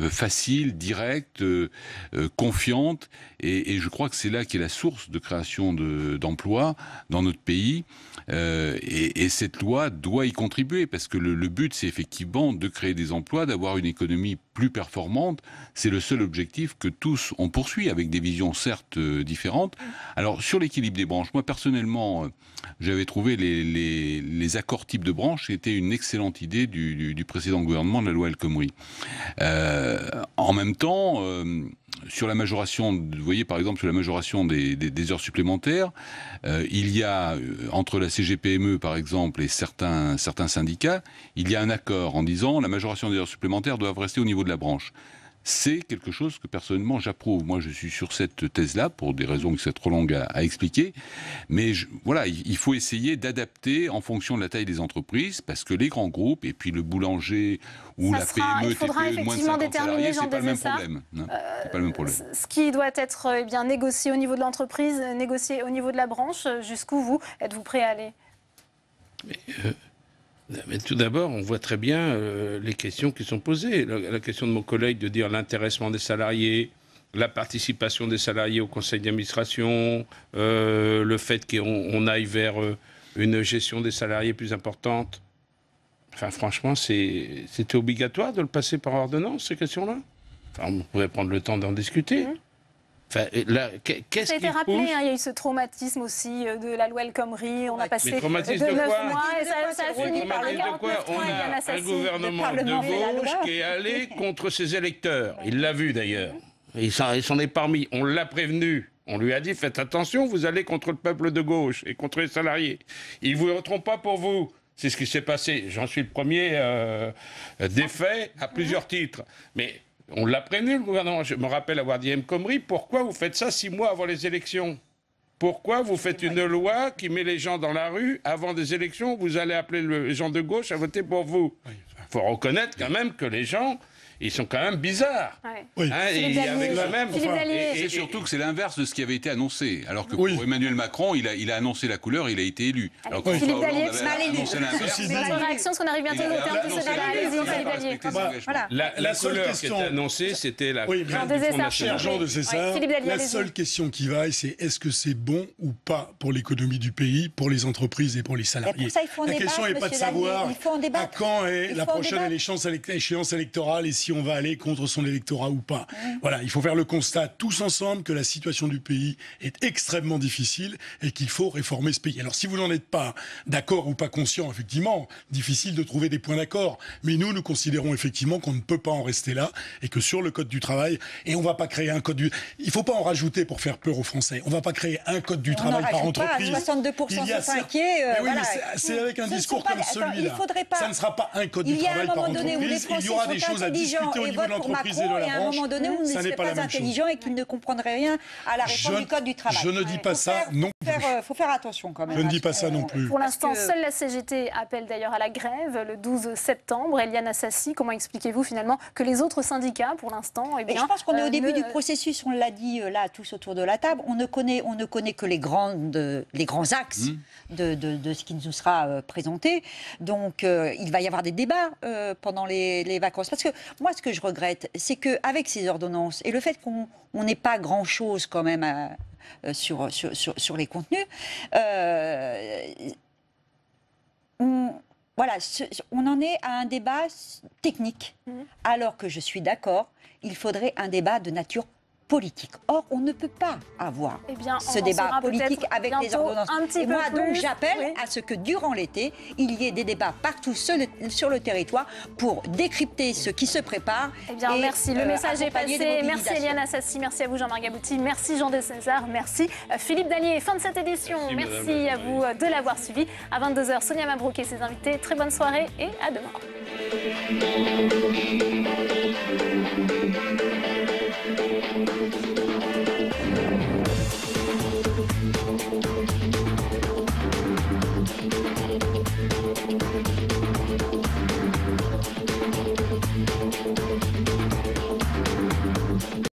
facile, directe, confiante, et je crois que c'est là qu'est la source de création d'emplois dans notre pays, et cette loi doit y contribuer, parce que le but c'est effectivement de créer des emplois, d'avoir une économie plus performante. C'est le seul objectif que tous on poursuit, avec des visions certes différentes. Alors sur l'équilibre des branches, moi personnellement, j'avais trouvé les accords types de branches, c'était une excellente idée du précédent gouvernement, de la loi El Khomri. En même temps, sur la majoration, vous voyez par exemple sur la majoration des heures supplémentaires, il y a entre la CGPME par exemple et certains syndicats, il y a un accord en disant la majoration des heures supplémentaires doivent rester au niveau de la branche. C'est quelque chose que personnellement j'approuve. Moi je suis sur cette thèse-là pour des raisons qui sont trop longues à expliquer. Mais voilà, il faut essayer d'adapter en fonction de la taille des entreprises, parce que les grands groupes et puis le boulanger ou la PME, il faudra TPE, moins de 50 salariés, c'est pas le même problème. C'est pas le même problème. Ce qui doit être bien négocié au niveau de l'entreprise, négocié au niveau de la branche, jusqu'où êtes-vous prêt à aller ? Mais tout d'abord, on voit très bien les questions qui sont posées. La question de mon collègue de dire l'intéressement des salariés, la participation des salariés au conseil d'administration, le fait qu'on aille vers une gestion des salariés plus importante. Enfin, franchement, c'était obligatoire de le passer par ordonnance, ces questions-là. Enfin, on pourrait prendre le temps d'en discuter. Enfin, là, qu'est-ce ça a été rappelé, il y a eu ce traumatisme aussi de la loi El Khomri. On a passé de 9 mois et ça a fini par le 49 points. On a un gouvernement de gauche qui est allé contre ses électeurs. Il l'a vu d'ailleurs. Il s'en est parmi. On l'a prévenu. On lui a dit, faites attention, vous allez contre le peuple de gauche et contre les salariés. Ils ne vous voteront pas pour vous. C'est ce qui s'est passé. J'en suis le premier défait à plusieurs titres. Mais on l'a prévenu, le gouvernement. Je me rappelle avoir dit à El Khomri, pourquoi vous faites ça 6 mois avant les élections ? Pourquoi vous faites une loi qui met les gens dans la rue avant des élections ? Vous allez appeler les gens de gauche à voter pour vous. Il faut reconnaître quand même que les gens, ils sont quand même bizarres. Oui. Et surtout que c'est l'inverse de ce qui avait été annoncé. Alors que pour Emmanuel Macron, il a annoncé la couleur, il a été élu. Alors que Philippe Dallier, annoncé l'inverse. votre réaction, parce qu'on arrive bientôt au terme de ce débat. Allez-y. La couleur qui était annoncée, c'était la oui, crainte du Front National. Jean de César, la seule question qui vaille, c'est est-ce que c'est bon ou pas pour l'économie du pays, pour les entreprises et pour les salariés. La question n'est pas de savoir à quand est la prochaine échéance électorale et si on va aller contre son électorat ou pas. Voilà, il faut faire le constat tous ensemble que la situation du pays est extrêmement difficile et qu'il faut réformer ce pays. Alors si vous n'en êtes pas d'accord ou pas conscient, effectivement, difficile de trouver des points d'accord. Mais nous considérons effectivement qu'on ne peut pas en rester là et que sur le code du travail, et on ne va pas créer un code du... Il ne faut pas en rajouter pour faire peur aux Français. On ne va pas créer un code du travail par entreprise. Pas, 62% sont inquiets. Oui, voilà. C'est avec un discours comme celui-là. Ça ne sera pas un code du travail par entreprise. Il y aura des choses à discuter au niveau de l'entreprise et de la branche. Et à un moment donné, vous ne serez pas intelligent et qu'ils ne comprendraient rien à la réforme du code du travail. Je ne dis pas ça non plus. Il faut faire attention quand même. Je ne dis pas ça non plus. Pour l'instant, seule la CGT appelle d'ailleurs à la grève le 12 septembre. Eliane Assassi, comment expliquez-vous finalement que les autres syndicats, pour l'instant, je pense qu'on est au début du processus, on l'a dit là tous autour de la table, on ne connaît que les grands axes de ce qui nous sera présenté. Donc il va y avoir des débats pendant les vacances. Parce que moi, ce que je regrette, c'est qu'avec ces ordonnances et le fait qu'on n'ait pas grand-chose quand même sur les contenus, voilà, on en est à un débat technique, alors que je suis d'accord, il faudrait un débat de nature politique. Or, on ne peut pas avoir ce débat politique avec les ordonnances. Et moi, donc, j'appelle à ce que durant l'été, il y ait des débats partout sur le territoire pour décrypter ce qui se prépare. Merci. Le message est passé. Merci Eliane Assassi, merci à vous Jean-Marc Gabouty, merci Jean de César, merci Philippe Dallier. Fin de cette édition. Merci à vous de l'avoir suivi. À 22h, Sonia Mabrouk et ses invités. Très bonne soirée et à demain.